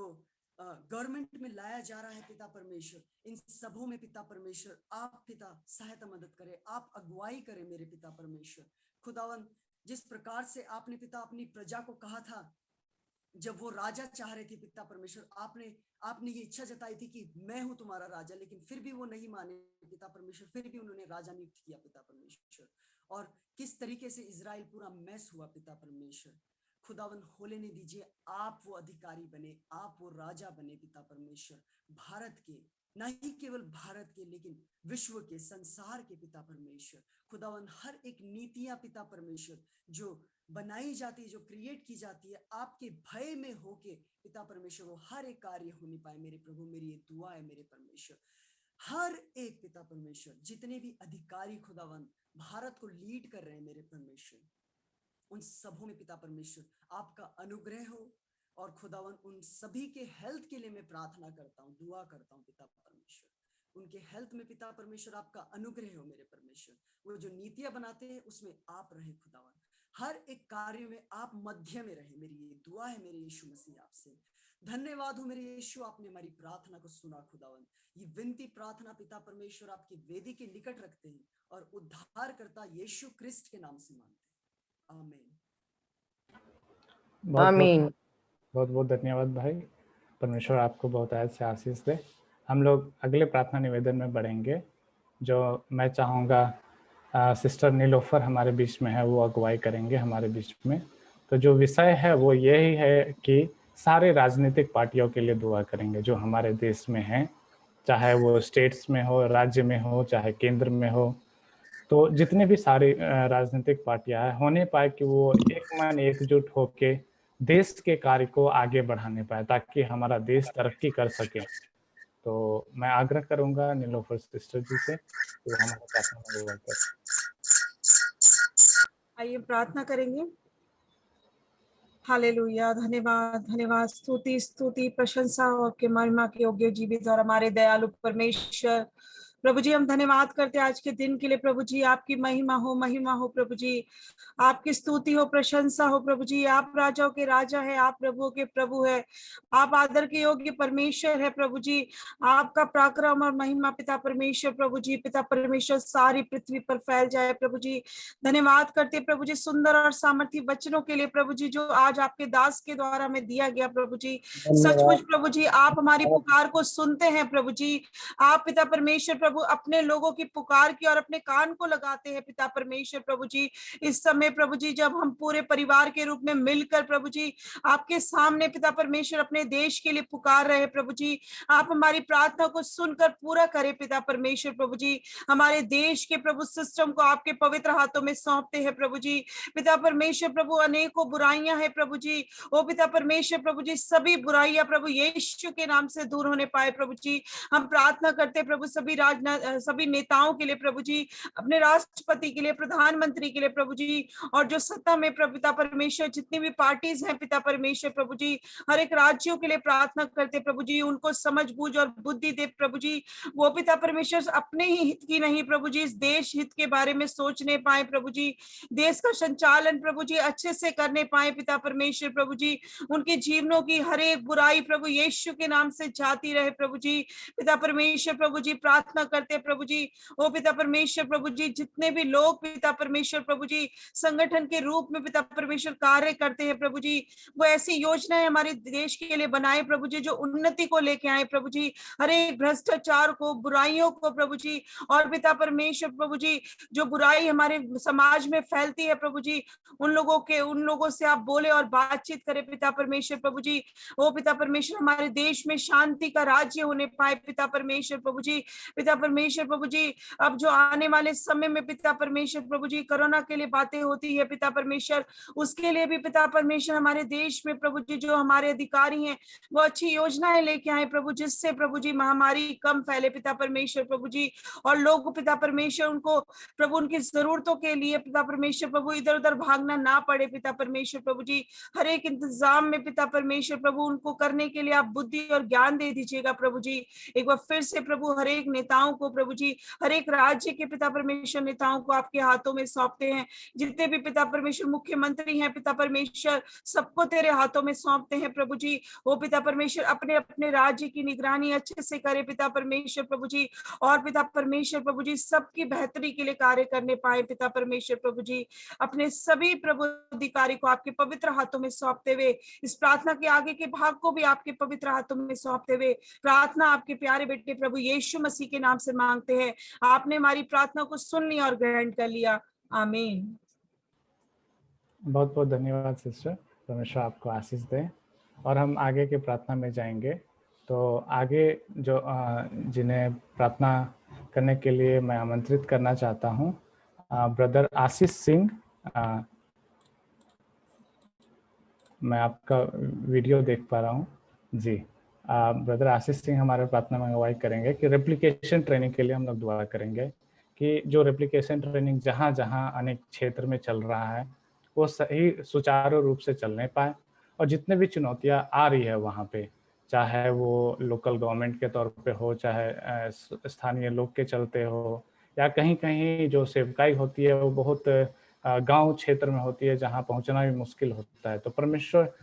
गवर्नमेंट में लाया जा रहा है पिता परमेश्वर, इन सबों में पिता परमेश्वर आप पिता सहायता मदद करें, आप अगुवाई करें मेरे पिता परमेश्वर। खुदावन, जिस प्रकार से आपने पिता अपनी प्रजा को कहा था जब वो राजा चाह रहे थे पिता परमेश्वर, आपने ये इच्छा जताई थी कि मैं हूं तुम्हारा राजा, लेकिन फिर भी वो नहीं माने पिता परमेश्वर, फिर भी उन्होंने राजा नियुक्त किया पिता परमेश्वर। और किस तरीके से इजराइल पूरा मैस हुआ पिता परमेश्वर। खुदावन, हो लेने दीजिए, आप वो अधिकारी बने, आप वो राजा बने पिता परमेश्वर, भारत के, न ही केवल भारत के लेकिन विश्व के, संसार के पिता परमेश्वर। खुदावन, हर एक नीतियां पिता परमेश्वर जो बनाई जाती है, जो क्रिएट की जाती है, आपके भय में होके पिता परमेश्वर वो हर एक कार्य होने पाए मेरे प्रभु। मेरी ये दुआ है मेरे परमेश्वर, हर एक पिता परमेश्वर, जितने भी अधिकारी खुदावन भारत को लीड कर रहे हैं मेरे परमेश्वर, उन सबों में पिता परमेश्वर आपका अनुग्रह हो। और खुदावन, उन सभी के हेल्थ के लिए मैं प्रार्थना करता हूँ, दुआ करता हूँ पिता परमेश्वर, उनके हेल्थ में पिता परमेश्वर आपका अनुग्रह हो मेरे परमेश्वर। वो जो नीतियां बनाते हैं उसमें आप रहे खुदावन, हर एक कार्य में आप मध्य में रहे। मेरी ये दुआ है मेरे यीशु मसीह आपसे। धन्यवाद हो मेरे यीशु, आपने हमारी प्रार्थना को सुना खुदावन। ये विनती प्रार्थना पिता परमेश्वर आपकी वेदी के निकट रखते हैं और उद्धारकर्ता यीशु क्रिस्ट के नाम से मांगते हैं, आमीन। आमीन। बहुत बहुत धन्यवाद भाई, परमेश्वर आपको बहुत से आशीष दे। हम लोग अगले प्रार्थना निवेदन में बढ़ेंगे, जो मैं चाहूँगा सिस्टर नीलोफर हमारे बीच में है, वो अगुवाई करेंगे हमारे बीच में। तो जो विषय है वो यही है कि सारे राजनीतिक पार्टियों के लिए दुआ करेंगे जो हमारे देश में हैं, चाहे वो स्टेट्स में हो, राज्य में हो, चाहे केंद्र में हो। तो जितने भी सारी राजनीतिक पार्टियां हैं होने पाए कि वो एक मन एकजुट होके देश के कार्य को आगे बढ़ाने पाए ताकि हमारा देश तरक्की कर सके। तो मैं आग्रह करूंगा नीलोफर सिस्टर जी से कि वो हमारा प्रार्थना करें। आइए प्रार्थना करेंगे। हालेलुया, धन्यवाद धन्यवाद, स्तुति स्तुति प्रशंसा और के महिमा के योग्य जीवित और हमारे दयालु परमेश्वर प्रभु जी, हम धन्यवाद करते हैं आज के दिन के लिए प्रभु जी। आपकी महिमा हो प्रभु जी, आपकी स्तुति हो, प्रशंसा हो प्रभु जी। आप राजाओं के राजा है, आप प्रभुओं के प्रभु है, आप आदर के योग्य परमेश्वर है प्रभु जी। आपका पराक्रम और महिमा पिता परमेश्वर प्रभु जी, पिता परमेश्वर सारी पृथ्वी पर फैल जाए प्रभु जी। धन्यवाद करते प्रभु जी सुंदर और सामर्थी वचनों के लिए प्रभु जी, जो आज आपके दास के द्वारा में दिया गया प्रभु जी। सचमुच प्रभु जी आप हमारी पुकार को सुनते हैं प्रभु जी। आप पिता परमेश्वर प्रभु अपने लोगों की पुकार की और अपने कान को लगाते हैं पिता परमेश्वर प्रभु जी। इस समय प्रभु जी जब हम पूरे परिवार के रूप में मिलकर प्रभु जी आपके सामने पिता परमेश्वर अपने देश के लिए पुकार रहे प्रभु जी, आप हमारी प्रार्थना को सुनकर पूरा करें पिता परमेश्वर प्रभु जी। हमारे देश के प्रभु सिस्टम को आपके पवित्र हाथों में सौंपते हैं प्रभु जी। पिता परमेश्वर प्रभु अनेकों बुराइयां हैं प्रभु जी, ओ पिता परमेश्वर प्रभु जी सभी बुराइयां प्रभु यीशु के नाम से दूर होने पाए प्रभु जी। हम प्रार्थना करते प्रभु सभी नेताओं के लिए प्रभु जी, अपने राष्ट्रपति के लिए, प्रधानमंत्री के लिए प्रभु जी, और जो सत्ता में पिता परमेश्वर जितनी भी पार्टीज हैं पिता परमेश्वर प्रभु जी, हर एक राज्यों के लिए प्रार्थना करते प्रभु जी, उनको समझ बूझ और बुद्धि दे प्रभु जी। वो पिता परमेश्वर अपने ही हित की नहीं प्रभु जी, इस देश हित के बारे में सोचने पाए प्रभु जी, देश का संचालन प्रभु जी अच्छे से करने पाए पिता परमेश्वर प्रभु जी। उनके जीवनों की हर एक बुराई प्रभु यीशु के नाम से जाती रहे प्रभु जी। पिता परमेश्वर प्रभु जी प्रार्थना करते प्रभु जी। ओ पिता परमेश्वर प्रभु जी, जितने भी लोग पिता परमेश्वर प्रभु जी संगठन के रूप में पिता परमेश्वर कार्य करते हैं प्रभु जी, वो ऐसी योजनाएं हमारे देश के लिए बनाए प्रभु जी, जो उन्नति को लेके आए प्रभु जी, हर एक भ्रष्टाचार को, बुराइयों को प्रभु जी, और पिता परमेश्वर प्रभु जी जो बुराई हमारे समाज में फैलती है प्रभु जी, उन लोगों से आप बोले और बातचीत करें पिता परमेश्वर प्रभु जी। ओ पिता परमेश्वर, हमारे देश में शांति का राज्य होने पाए पिता परमेश्वर प्रभु जी। पिता परमेश्वर प्रभु जी, अब जो आने वाले समय में पिता परमेश्वर प्रभु जी कोरोना के लिए बातें होती है पिता परमेश्वर, उसके लिए भी पिता परमेश्वर हमारे देश में प्रभु जी जो हमारे अधिकारी हैं वो अच्छी योजनाएं लेके आए प्रभु, जिससे प्रभु जी महामारी कम फैले पिता परमेश्वर प्रभु जी, और लोग पिता परमेश्वर उनको प्रभु उनकी जरूरतों के लिए पिता परमेश्वर प्रभु इधर उधर भागना ना पड़े पिता परमेश्वर प्रभु जी। हर एक इंतजाम में पिता परमेश्वर प्रभु उनको करने के लिए आप बुद्धि और ज्ञान दे दीजिएगा प्रभु जी। एक बार फिर से प्रभु हर एक नेताओं को प्रभु जी, हर एक राज्य के पिता परमेश्वर नेताओं को आपके हाथों में सौंपते हैं, जितने भी पिता परमेश्वर मुख्यमंत्री हैं पिता परमेश्वर, सबको तेरे हाथों में सौंपते हैं प्रभु जी। वो पिता परमेश्वर अपने अपने राज्य की निगरानी अच्छे से करे पिता परमेश्वर प्रभु जी, और पिता परमेश्वर प्रभु जी सबकी बेहतरी के लिए कार्य करने पाए पिता परमेश्वर प्रभु जी। अपने सभी प्रभु अधिकारी को आपके पवित्र हाथों में सौंपते हुए, इस प्रार्थना के आगे के भाग को भी आपके पवित्र हाथों में सौंपते हुए, प्रार्थना आपके प्यारे बेटे प्रभु यीशु मसीह के नाम से मांगते हैं। आपने हमारी प्रार्थना को सुन लिया और ग्रहण कर लिया, आमीन। बहुत बहुत धन्यवाद सिस्टर, परमेश्वर आपको आशीष दे। और हम आगे की प्रार्थना में जाएंगे। तो आगे जो जिन्हें प्रार्थना करने के लिए मैं आमंत्रित करना चाहता हूँ, ब्रदर आशीष सिंह। मैं आपका वीडियो देख पा रहा हूँ जी। ब्रदर आशीष सिंह हमारे प्रार्थना में अगुवाई करेंगे कि रेप्लिकेशन ट्रेनिंग के लिए हम लोग दुआ करेंगे कि जो रेप्लिकेशन ट्रेनिंग जहाँ जहाँ अनेक क्षेत्र में चल रहा है वो सही सुचारू रूप से चलने पाए, और जितने भी चुनौतियाँ आ रही है वहाँ पे, चाहे वो लोकल गवर्नमेंट के तौर पे हो, चाहे स्थानीय लोग के चलते हो, या कहीं कहीं जो सेवकाई होती है वो बहुत गांव क्षेत्र में होती है जहां पहुंचना भी मुश्किल होता है। तो परमेश्वर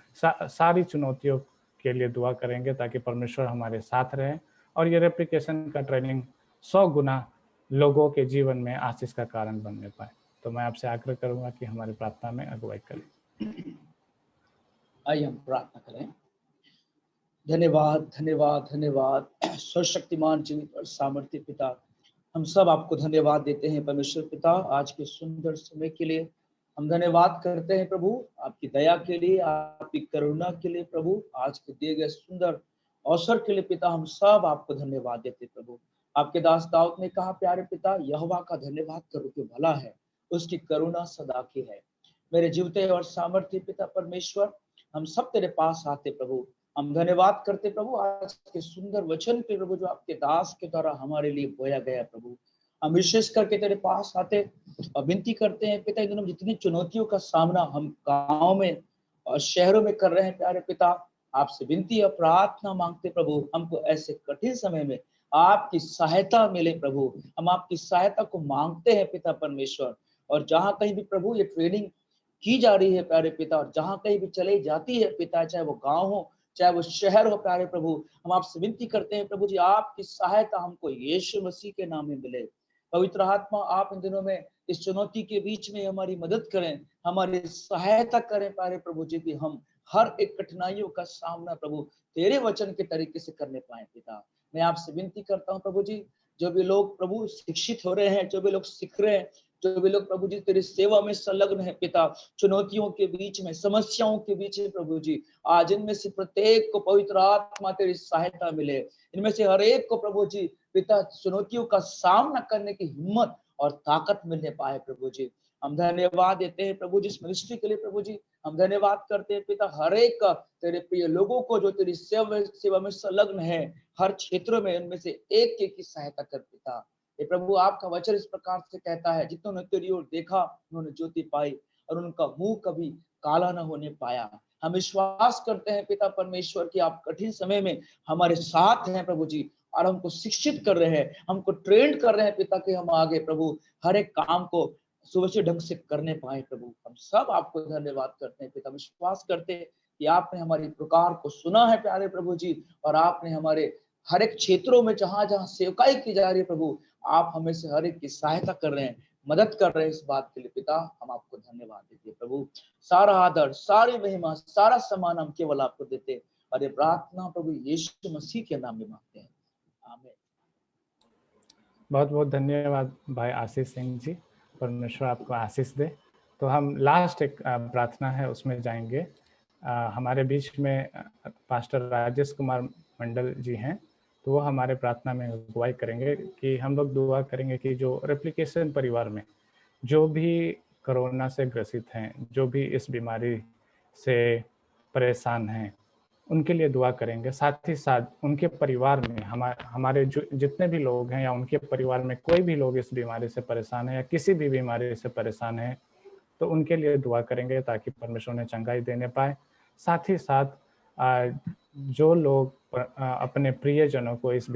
सारी चुनौतियों के लिए दुआ करेंगे ताकि परमेश्वर हमारे साथ रहे और ये रेप्लिकेशन का ट्रेनिंग 100 गुना लोगों के जीवन में आशीष का कारण बनने पाए। तो मैं आपसे आग्रह करूंगा कि हमारी प्रार्थना में अगुवाई करें। आइए हम प्रार्थना करें। धन्यवाद धन्यवाद धन्यवाद सर्वशक्तिमान जीवित और सामर्थ्य पिता, हम सब आपको धन्यवाद देते हैं परमेश्वर पिता, आज के सुंदर समय के लिए हम धन्यवाद करते हैं प्रभु, आपकी दया के लिए, आपकी करुणा के लिए प्रभु, आज के दिए गए सुंदर अवसर के लिए पिता हम सब आपको धन्यवाद देते प्रभु। आपके दास दाऊद ने कहा प्यारे पिता, यहोवा का धन्यवाद करो कि भला है, उसकी करुणा सदा की है। मेरे जीवते और सामर्थ्य पिता परमेश्वर, हम सब तेरे पास आते प्रभु, हम धन्यवाद करते प्रभु आज के सुंदर वचन के प्रभु जो आपके दास के द्वारा हमारे लिए बोया गया प्रभु। हम विशेष करके तेरे पास आते और विनती करते हैं पिता, इन दिनों जितनी चुनौतियों का सामना हम गांव में और शहरों में कर रहे हैं प्यारे पिता, आपसे विनती और प्रार्थना मांगते प्रभु, हमको ऐसे कठिन समय में आपकी सहायता मिले प्रभु। हम आपकी सहायता को मांगते हैं पिता परमेश्वर, और जहाँ कहीं भी प्रभु ये ट्रेनिंग की जा रही है प्यारे पिता, और जहाँ कहीं भी चली जाती है पिता, चाहे वो गाँव हो चाहे वो शहर हो प्यारे प्रभु, हम आपसे विनती करते हैं प्रभु जी, आपकी सहायता हमको यीशु मसीह के नाम में मिले। पवित्र आत्मा, आप इन दिनों में इस चुनौती के बीच में हमारी मदद करें, हमारी सहायता करें प्यारे प्रभु जी, कि हम हर एक कठिनाइयों का सामना प्रभु तेरे वचन के तरीके से करने पाए पिता। मैं आपसे विनती करता हूँ प्रभु जी, जो भी लोग प्रभु शिक्षित हो रहे हैं, जो भी लोग सीख रहे हैं, जो भी लोग प्रभु जी तेरी सेवा में संलग्न है पिता, चुनौतियों के बीच में, समस्याओं के बीच में प्रभु जी, आज इनमें से प्रत्येक को पवित्र आत्मा तेरी सहायता मिले। इनमें से हर एक को प्रभु जी पिता चुनौतियों का सामना करने की हिम्मत और ताकत मिलने पाए प्रभु जी। हम धन्यवाद देते हैं प्रभु जी इस मिनिस्ट्री के लिए प्रभु जी, हम धन्यवाद करते हैं पिता हर एक तेरे प्रिय लोगों को जो तेरी सेवा में संलग्न है, हर क्षेत्रों में उनमें से एक की सहायता कर पिता। ये प्रभु आपका वचन इस प्रकार से कहता है, जितनों ने तेरी ओर देखा उन्होंने ज्योति पाई और उनका मुंह कभी काला न होने पाया। हम विश्वास करते हैं पिता परमेश्वर की आप कठिन समय में हमारे साथ हैं प्रभु जी, और हमको शिक्षित कर रहे हैं, हमको ट्रेंड कर रहे हैं पिता, कि हम आगे प्रभु हर एक काम को सुव्यवस्थित ढंग से करने पाए प्रभु। हम सब आपको धन्यवाद करते हैं पिता, विश्वास करते हैं कि आपने हमारी पुकार को सुना है प्यारे प्रभु जी, और आपने हमारे हर एक क्षेत्रों में जहां जहां सेवकाई की जा रही है प्रभु, आप हमें से हर एक की सहायता कर रहे हैं, मदद कर रहे हैं। इस बात के लिए पिता हम आपको धन्यवाद देते हैं प्रभु। सारा आदर, सारी महिमा, सारा सम्मान हम केवल आपको देते हैं और ये प्रार्थना प्रभु यीशु मसीह के नाम में मांगते हैं, आमीन। बहुत बहुत धन्यवाद भाई आशीष सिंह जी, परमेश्वर आपको आशीष दे। तो हम लास्ट एक प्रार्थना है उसमें जाएंगे। हमारे बीच में पास्टर राजेश कुमार मंडल जी हैं, तो वो हमारे प्रार्थना में अगुवाई करेंगे कि हम लोग दुआ करेंगे कि जो रेप्लिकेशन परिवार में जो भी कोरोना से ग्रसित हैं, जो भी इस बीमारी से परेशान हैं, उनके लिए दुआ करेंगे। साथ ही साथ उनके परिवार में हमारे जो जितने भी लोग हैं या उनके परिवार में कोई भी लोग इस बीमारी से परेशान है या किसी भी बीमारी से परेशान है, तो उनके लिए दुआ करेंगे ताकि परमेश्वर उन्हें चंगाई देने पाए। साथ ही साथ जो लोग अपने प्रियजनों को इस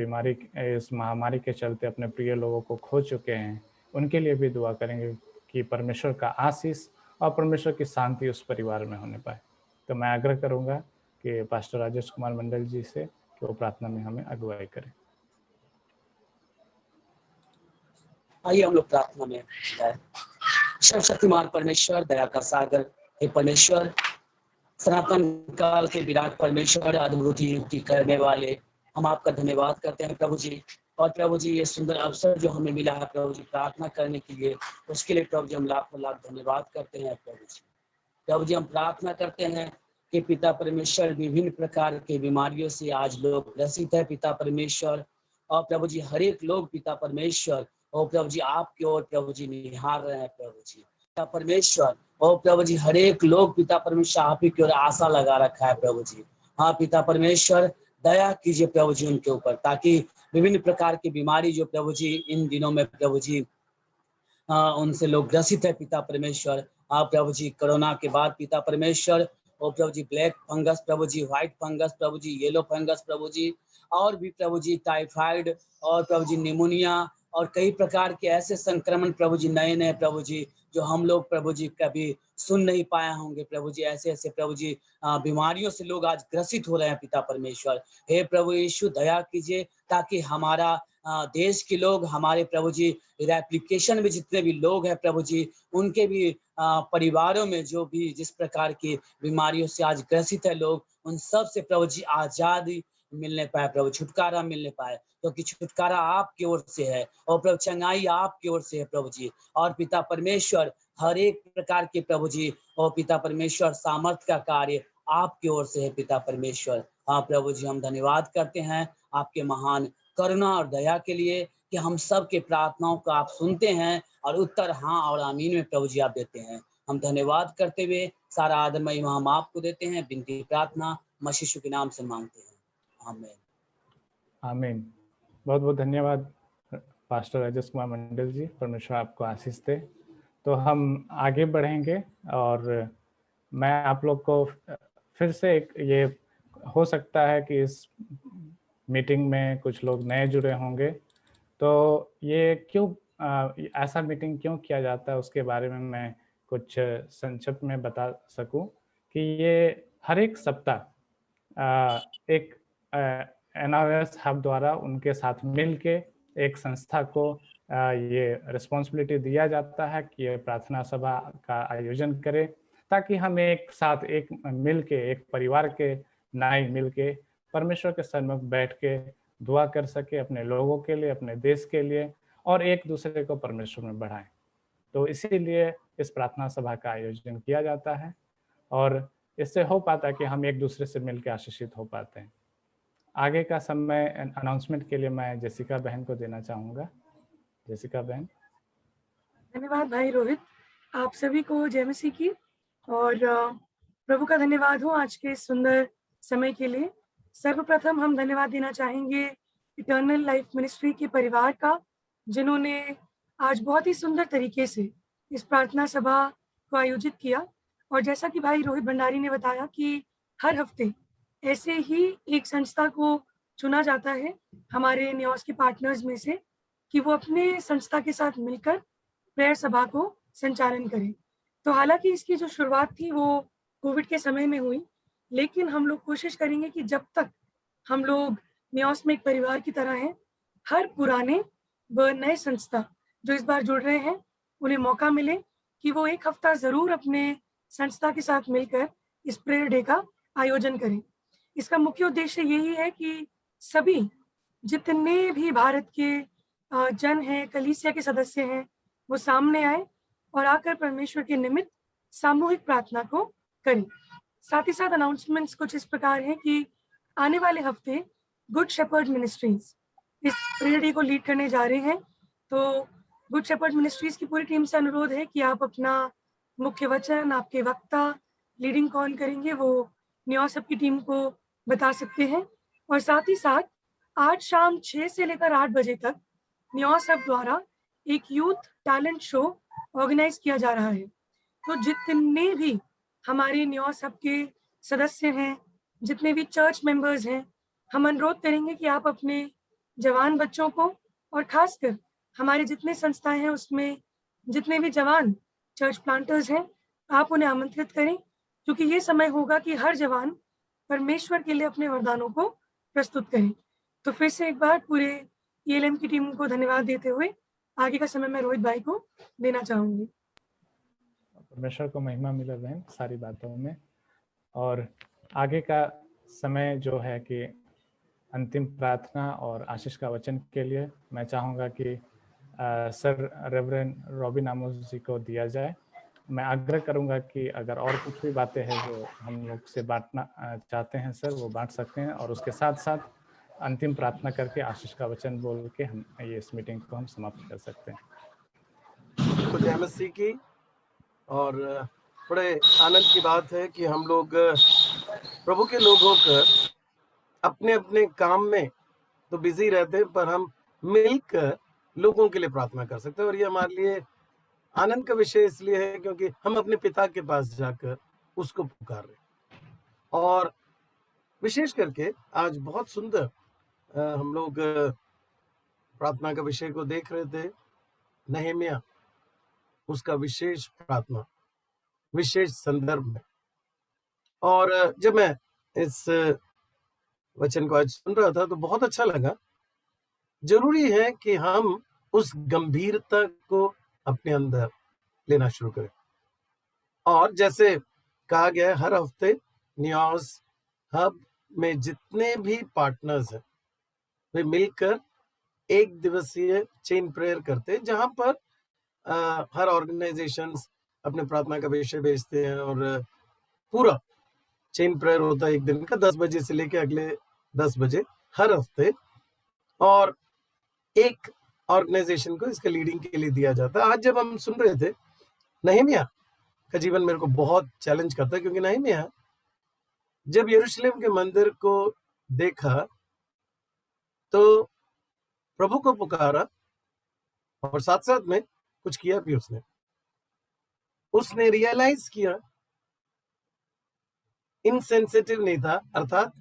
महामारी के चलते अपने प्रिय लोगों को खो चुके हैं, उनके लिए भी दुआ करेंगे कि परमेश्वर का आशीष और परमेश्वर की शांति उस परिवार में होने पाए। तो मैं आग्रह करूंगा कि पास्टर राजेश कुमार मंडल जी से कि वो प्रार्थना में हमें अगुवाई करें। आइए हम लोग प्रार्थना में जाए। सर्वशक्तिमान परमेश्वर, दया का सागर, हे परमेश्वर, सनातन काल के विराट परमेश्वर, अद्भुत युक्ति करने वाले, हम आपका धन्यवाद करते हैं प्रभु जी। और प्रभु जी ये सुंदर अवसर जो हमें मिला है प्रभु जी प्रार्थना करने के लिए, उसके लिए प्रभु जी हम लाखों लाख धन्यवाद करते हैं प्रभु जी। प्रभु जी हम प्रार्थना करते हैं कि पिता परमेश्वर, विभिन्न प्रकार के बीमारियों से आज लोग ग्रसित है पिता परमेश्वर। और प्रभु जी हर एक लोग पिता परमेश्वर और प्रभु जी आपकी ओर प्रभु जी निहार रहे हैं प्रभु जी पिता परमेश्वर। और प्रभु जी हर एक लोग पिता परमेश्वर आप ही की ओर आशा लगा रखा है प्रभु जी। हाँ पिता परमेश्वर, दया कीजिए प्रभु जी उनके ऊपर, ताकि विभिन्न प्रकार की बीमारी जो प्रभु जी इन दिनों में प्रभु जी उनसे लोग ग्रसित है पिता परमेश्वर। हाँ प्रभु जी, कोरोना के बाद पिता परमेश्वर, और प्रभु जी ब्लैक फंगस प्रभु जी, व्हाइट फंगस प्रभु जी, येलो फंगस प्रभु जी, और भी प्रभु जी टाइफाइड और प्रभु जी निमोनिया और कई प्रकार के ऐसे संक्रमण प्रभु जी नए नए प्रभु जी जो हम लोग प्रभु जी कभी सुन नहीं पाए होंगे प्रभु जी। ऐसे ऐसे प्रभु जी बीमारियों से लोग आज ग्रसित हो रहे हैं पिता परमेश्वर। हे प्रभु यीशु, दया कीजिए ताकि हमारा देश के लोग, हमारे प्रभु जी एप्लीकेशन में जितने भी लोग हैं प्रभु जी, उनके भी परिवारों में जो भी जिस प्रकार की बीमारियों से आज ग्रसित है लोग, उन सब से प्रभु जी आजादी मिलने पाए प्रभु, छुटकारा मिलने पाए, क्योंकि छुटकारा आपकी ओर से है और प्रभु चंगाई आपकी ओर से है प्रभु जी। और पिता परमेश्वर हर एक प्रकार के प्रभु जी और पिता परमेश्वर सामर्थ्य का कार्य आपकी ओर से है पिता परमेश्वर। हाँ प्रभु जी, हम धन्यवाद करते हैं आपके महान करुणा और दया के लिए कि हम सब के प्रार्थनाओं को आप सुनते हैं और उत्तर हाँ और आमीन में प्रभु जी आप देते हैं। हम धन्यवाद करते हुए सारा आदर महिमा हम आपको देते हैं, विनती प्रार्थना मसीह यीशु के नाम से मांगते हैं, आमीन आमीन। बहुत बहुत धन्यवाद पास्टर राजेश कुमार मंडल जी, परमेश्वर आपको आशीष दे। तो हम आगे बढ़ेंगे और मैं आप लोग को फिर से एक, ये हो सकता है कि इस मीटिंग में कुछ लोग नए जुड़े होंगे, तो ये क्यों ऐसा मीटिंग क्यों किया जाता है उसके बारे में मैं कुछ संक्षिप्त में बता सकूं कि ये हर एक सप्ताह एक NRS हब द्वारा उनके साथ मिल के एक संस्था को ये रिस्पॉन्सिबिलिटी दिया जाता है कि ये प्रार्थना सभा का आयोजन करें, ताकि हम एक साथ एक मिल के एक परिवार के नाई मिल के परमेश्वर के सन्मुख बैठ के दुआ कर सके अपने लोगों के लिए, अपने देश के लिए, और एक दूसरे को परमेश्वर में बढ़ाएं। तो इसीलिए इस प्रार्थना सभा का आयोजन किया जाता है और इससे हो पाता है कि हम एक दूसरे से मिलकर आशीषित हो पाते हैं। आगे का समय अनाउंसमेंट के लिए मैं जेसिका बहन को देना चाहूँगा। जेसिका बहन। धन्यवाद भाई रोहित, आप सभी को जय मसीह की और प्रभु का धन्यवाद हो आज के सुंदर समय के लिए। सर्वप्रथम हम धन्यवाद देना चाहेंगे इटर्नल लाइफ मिनिस्ट्री के परिवार का, जिन्होंने आज बहुत ही सुंदर तरीके से इस प्रार्थना सभा को आयोजित किया। और जैसा कि भाई रोहित भंडारी ने बताया कि हर हफ्ते ऐसे ही एक संस्था को चुना जाता है हमारे न्यूयॉर्क के पार्टनर्स में से कि वो अपने संस्था के साथ मिलकर प्रेयर सभा को संचालन करें। तो हालांकि इसकी जो शुरुआत थी वो कोविड के समय में हुई, लेकिन हम लोग कोशिश करेंगे कि जब तक हम लोग नियोस में एक परिवार की तरह हैं। हर पुराने व नए संस्था जो इस बार जुड़ रहे हैं, उन्हें मौका मिले कि वो एक हफ्ता ज़रूर अपने संस्था के साथ मिलकर इस प्रेयर डे का आयोजन करें। इसका मुख्य उद्देश्य यही है कि सभी जितने भी भारत के जन हैं, कलीसिया के सदस्य हैं, वो सामने आए और आकर परमेश्वर के निमित्त सामूहिक प्रार्थना को करें। साथ ही साथ अनाउंसमेंट्स कुछ इस प्रकार हैं कि आने वाले हफ्ते गुड शेपर्ड मिनिस्ट्रीज इस प्रेयर डे को लीड करने जा रहे हैं। तो गुड शेपर्ड मिनिस्ट्रीज की पूरी टीम से अनुरोध है कि आप अपना मुख्य वचन, आपके वक्ता, लीडिंग कौन करेंगे, वो नियोस की टीम को बता सकते हैं। और साथ ही साथ आज शाम 6 से लेकर 8 बजे तक नियोस द्वारा एक यूथ टैलेंट शो ऑर्गेनाइज किया जा रहा है। तो जितने भी हमारे नियोस के सदस्य हैं, जितने भी चर्च मेंबर्स हैं, हम अनुरोध करेंगे कि आप अपने जवान बच्चों को और खासकर हमारे जितने संस्थाएं हैं उसमें जितने भी जवान चर्च प्लांटर्स हैं, आप उन्हें आमंत्रित करें, क्योंकि ये समय होगा कि हर जवान परमेश्वर के लिए अपने वरदानों को प्रस्तुत करें। तो फिर से एक बार पूरे ELM की टीम को धन्यवाद देते हुए आगे का समय मैं रोहित भाई को देना चाहूंगी। परमेश्वर को महिमा मिले बहन सारी बातों में। और आगे का समय जो है कि अंतिम प्रार्थना और आशीष का वचन के लिए मैं चाहूँगा कि सर रेवरेंड रॉबिन आमोस जी को दिया जाए। मैं आग्रह करूँगा कि अगर और कुछ भी बातें हैं जो हम लोग से बांटना चाहते हैं सर, वो बांट सकते हैं, और उसके साथ साथ अंतिम प्रार्थना करके आशीष का वचन बोल के हम ये इस मीटिंग को हम समाप्त कर सकते हैं। तो जय मसीह की। और बड़े आनंद की बात है कि हम लोग प्रभु के लोग होकर अपने अपने काम में तो बिजी रहते हैं, पर हम मिलकर लोगों के लिए प्रार्थना कर सकते हैं। और ये हमारे लिए आनंद का विषय इसलिए है क्योंकि हम अपने पिता के पास जाकर उसको पुकार रहे। और विशेष करके आज बहुत सुंदर हम लोग प्रार्थना का विषय को देख रहे थे, नहम्याह, उसका विशेष प्रार्थना विशेष संदर्भ में। और जब मैं इस वचन को आज सुन रहा था तो बहुत अच्छा लगा। जरूरी है कि हम उस गंभीरता को अपने अंदर लेना शुरू करें। और जैसे कहा गया है, हर हफ्ते नियोस हब में जितने भी पार्टनर्स हैं वे मिलकर एक दिवसीय चेन प्रेयर करते हैं, जहां पर हर ऑर्गेनाइजेशंस अपने प्रार्थना का विषय भेजते हैं और पूरा चेन प्रेयर होता है एक दिन का, 10 बजे से लेकर अगले 10 बजे हर हफ्ते। और एक ऑर्गेनाइजेशन को इसके लीडिंग के लिए दिया जाता है। आज जब हम सुन रहे थे, नहम्याह का जीवन मेरे को बहुत चैलेंज करता है, क्योंकि नहम्याह जब यरूशलेम के मंदिर को देखा तो प्रभु को पुकारा और साथ साथ में कुछ किया भी उसने रियलाइज किया, इनसेंसिटिव नहीं था, अर्थात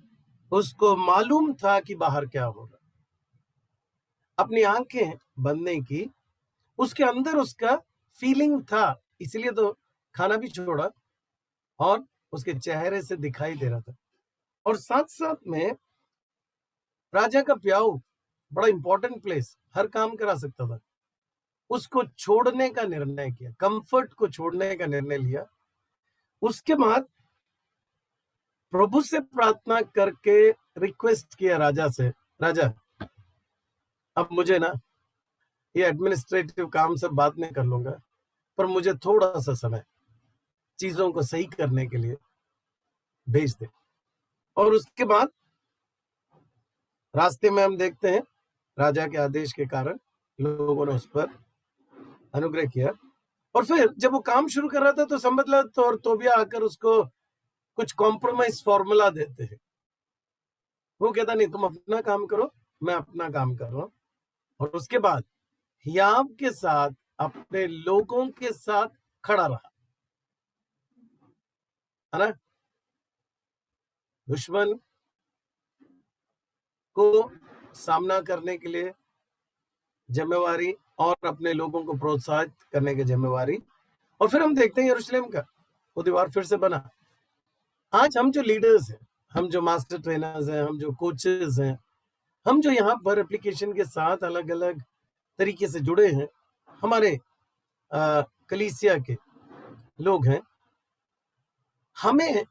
उसको मालूम था कि बाहर क्या हो रहा। अपनी आंखें बंद नहीं की, उसके अंदर उसका फीलिंग था, इसलिए तो खाना भी छोड़ा और उसके चेहरे से दिखाई दे रहा था। और साथ साथ में राजा का प्याऊ, बड़ा इंपॉर्टेंट प्लेस, हर काम करा सकता था, उसको छोड़ने का निर्णय किया, कंफर्ट को छोड़ने का निर्णय लिया। उसके बाद प्रभु से प्रार्थना करके रिक्वेस्ट किया राजा से, राजा अब मुझे ना ये एडमिनिस्ट्रेटिव काम सब बाद में कर लूंगा, पर मुझे थोड़ा सा समय चीजों को सही करने के लिए भेज दे। और उसके बाद रास्ते में हम देखते हैं राजा के आदेश के कारण लोगों ने उस पर अनुग्रह किया। और फिर जब वो काम शुरू कर रहा था तो संबदलत और तोबिया आकर उसको कुछ कॉम्प्रोमाइज फॉर्मूला देते हैं। वो कहता नहीं, तुम अपना काम करो, मैं अपना काम कर रहा हूं। और उसके बाद हियाव के साथ अपने लोगों के साथ खड़ा रहा, है ना। दुश्मन को सामना करने के लिए जिम्मेवारी और अपने लोगों को प्रोत्साहित करने की जिम्मेवारी। और फिर हम देखते हैं यरूशलेम का वो दीवार फिर से बना। आज हम जो लीडर्स हैं, हम जो मास्टर ट्रेनर्स हैं, हम जो कोचेस हैं, हम जो यहाँ पर एप्लीकेशन के साथ अलग अलग तरीके से जुड़े हैं, हमारे कलीसिया के लोग हैं, हमें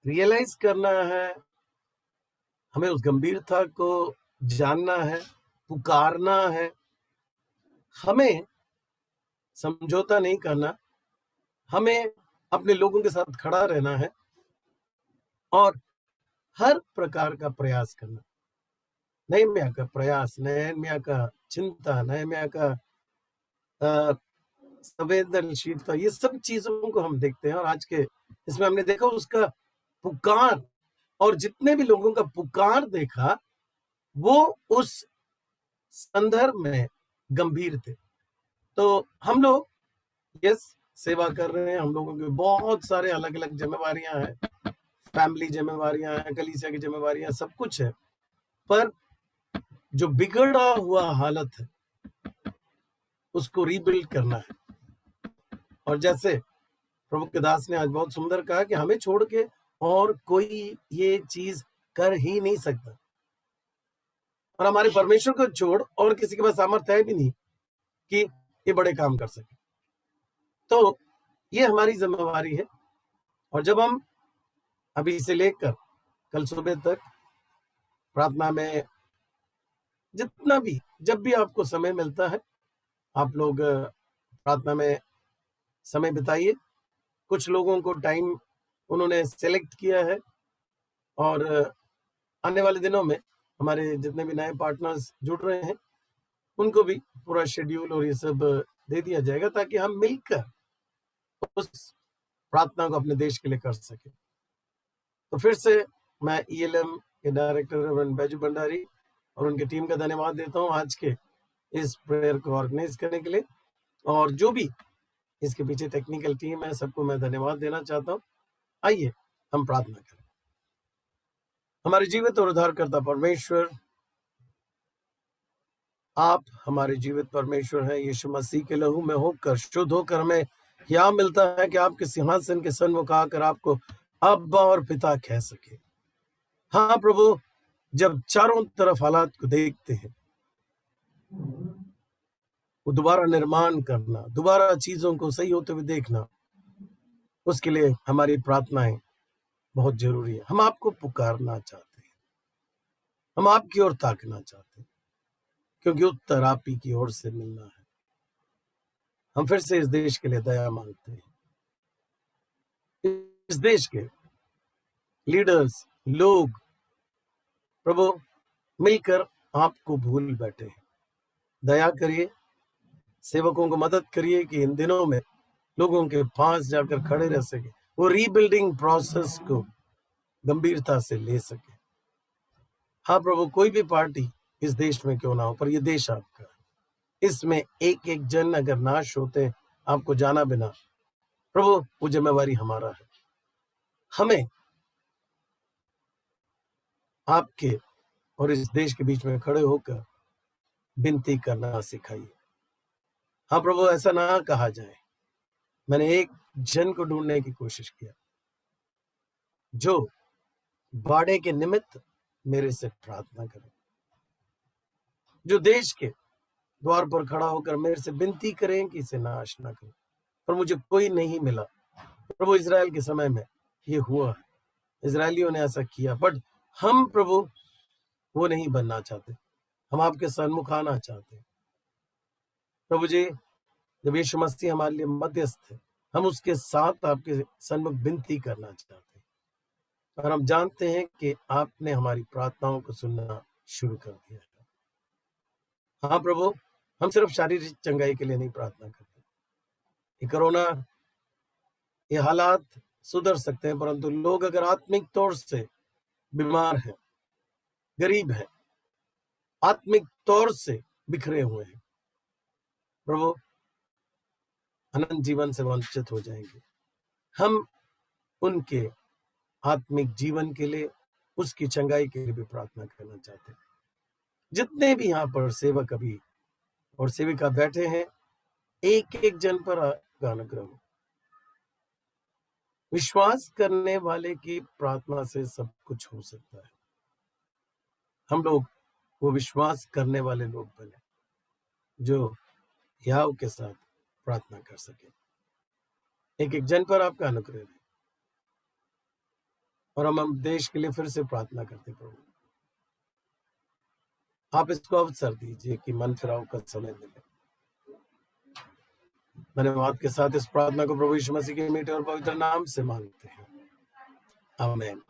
रियलाइज करना है, हमें उस गंभीरता को जानना है, पुकारना है, हमें समझौता नहीं करना, हमें अपने लोगों के साथ खड़ा रहना है और हर प्रकार का प्रयास करना। नहम्याह का प्रयास, नहम्याह का चिंता, नहम्याह का संवेदनशीलता, ये सब चीजों को हम देखते हैं। और आज के इसमें हमने देखा उसका पुकार, और जितने भी लोगों का पुकार देखा वो उस संदर्भ में गंभीर थे। तो हम लोग यस सेवा कर रहे हैं, हम लोगों की बहुत सारे अलग अलग जिम्मेवारियां हैं, फैमिली जिम्मेवारियां हैं, कलीसिया की जिम्मेवारियां, सब कुछ है, पर जो बिगड़ा हुआ हालत है उसको रीबिल्ड करना है। और जैसे प्रभु के दास ने आज बहुत सुंदर कहा कि हमें छोड़ के और कोई ये चीज कर ही नहीं सकता, और हमारे परमेश्वर को छोड़ और किसी के पास सामर्थ्य है भी नहीं कि ये बड़े काम कर सके। तो ये हमारी जिम्मेवारी है। और जब हम अभी से लेकर कल सुबह तक प्रार्थना में जितना भी, जब भी आपको समय मिलता है, आप लोग प्रार्थना में समय बिताइए। कुछ लोगों को टाइम उन्होंने सेलेक्ट किया है, और आने वाले दिनों में हमारे जितने भी नए पार्टनर्स जुड़ रहे हैं उनको भी पूरा शेड्यूल और ये सब दे दिया जाएगा, ताकि हम मिलकर उस प्रार्थना को अपने देश के लिए कर सके। तो फिर से मैं ELM के डायरेक्टर रेवरेंड बैजू भंडारी और उनकी टीम का धन्यवाद देता हूँ आज के इस प्रेयर को ऑर्गेनाइज करने के लिए, और जो भी इसके पीछे टेक्निकल टीम है सबको मैं धन्यवाद देना चाहता हूँ। आइए हम प्रार्थना करें। हमारे जीवित और उद्धारकर्ता परमेश्वर, आप हमारे जीवित परमेश्वर हैं। यीशु मसीह के लहू में होकर शुद्ध होकर हमें यहाँ मिलता है कि आपके सिंहासन के सन्मुख आकर आपको अब्बा और पिता कह सके। हाँ प्रभु, जब चारों तरफ हालात को देखते हैं, वो दोबारा निर्माण करना, दोबारा चीजों को सही होते हुए देखना, उसके लिए हमारी प्रार्थनाएं बहुत जरूरी है। हम आपको पुकारना चाहते हैं, हम आपकी ओर ताकना चाहते हैं, क्योंकि उत्तर आप ही की ओर से मिलना है। हम फिर से इस देश के लिए दया मांगते हैं। इस देश के लीडर्स, लोग प्रभु मिलकर आपको भूल बैठे हैं। दया करिए, सेवकों को मदद करिए कि इन दिनों में लोगों के पास जाकर खड़े रह सके, वो रीबिल्डिंग प्रोसेस को गंभीरता से ले सके। हाँ प्रभु, कोई भी पार्टी इस देश में क्यों ना हो, पर ये देश आपका है। इसमें एक एक जन अगर नाश होते आपको जाना बिना, प्रभु वो जिम्मेवारी हमारा है। हमें आपके और इस देश के बीच में खड़े होकर विनती करना सिखाइए। हाँ प्रभु, ऐसा ना कहा जाए मैंने एक जन को ढूंढने की कोशिश किया जो बाड़े के निमित्त मेरे से प्रार्थना करे, जो देश के द्वार पर खड़ा होकर मेरे से विनती करें कि इसे नाश ना करें, पर मुझे कोई नहीं मिला। प्रभु, इजराइल के समय में ये हुआ है, इजरायलियों ने ऐसा किया, बट हम प्रभु वो नहीं बनना चाहते, हम आपके सन्मुख आना चाहते हैं। प्रभु जी, जब यीशु मसीह हमारे लिए मध्यस्थ है, हम उसके साथ आपके सन्मुख विनती करना चाहते हैं, और हम जानते हैं कि आपने हमारी प्रार्थनाओं को सुनना शुरू कर दिया है। हाँ प्रभु, हम सिर्फ शारीरिक चंगाई के लिए नहीं प्रार्थना करते। ये कोरोना, ये हालात सुधर सकते हैं, परंतु लोग अगर आत्मिक तौर से बीमार हैं, गरीब हैं, आत्मिक तौर से बिखरे हुए हैं, प्रभु अनंत जीवन से वंचित हो जाएंगे। हम उनके आत्मिक जीवन के लिए, उसकी चंगाई के लिए भी प्रार्थना करना चाहते हैं। जितने भी यहाँ पर सेवक अभी और सेविका बैठे हैं, एक एक जन पर अनुग्रह हो। विश्वास करने वाले की प्रार्थना से सब कुछ हो सकता है। हम लोग वो विश्वास करने वाले लोग बने जो याव के साथ प्रार्थना कर सके। एक एक जन पर आपका अनुग्रह रहे। और हम देश के लिए फिर से प्रार्थना करते प्रभु, आप इसको अवसर दीजिए कि मन फिराव का समय मिले। धन्यवाद के साथ इस प्रार्थना को प्रभु यीशु मसीह के मीठे और पवित्र नाम से मांगते हैं, आमीन।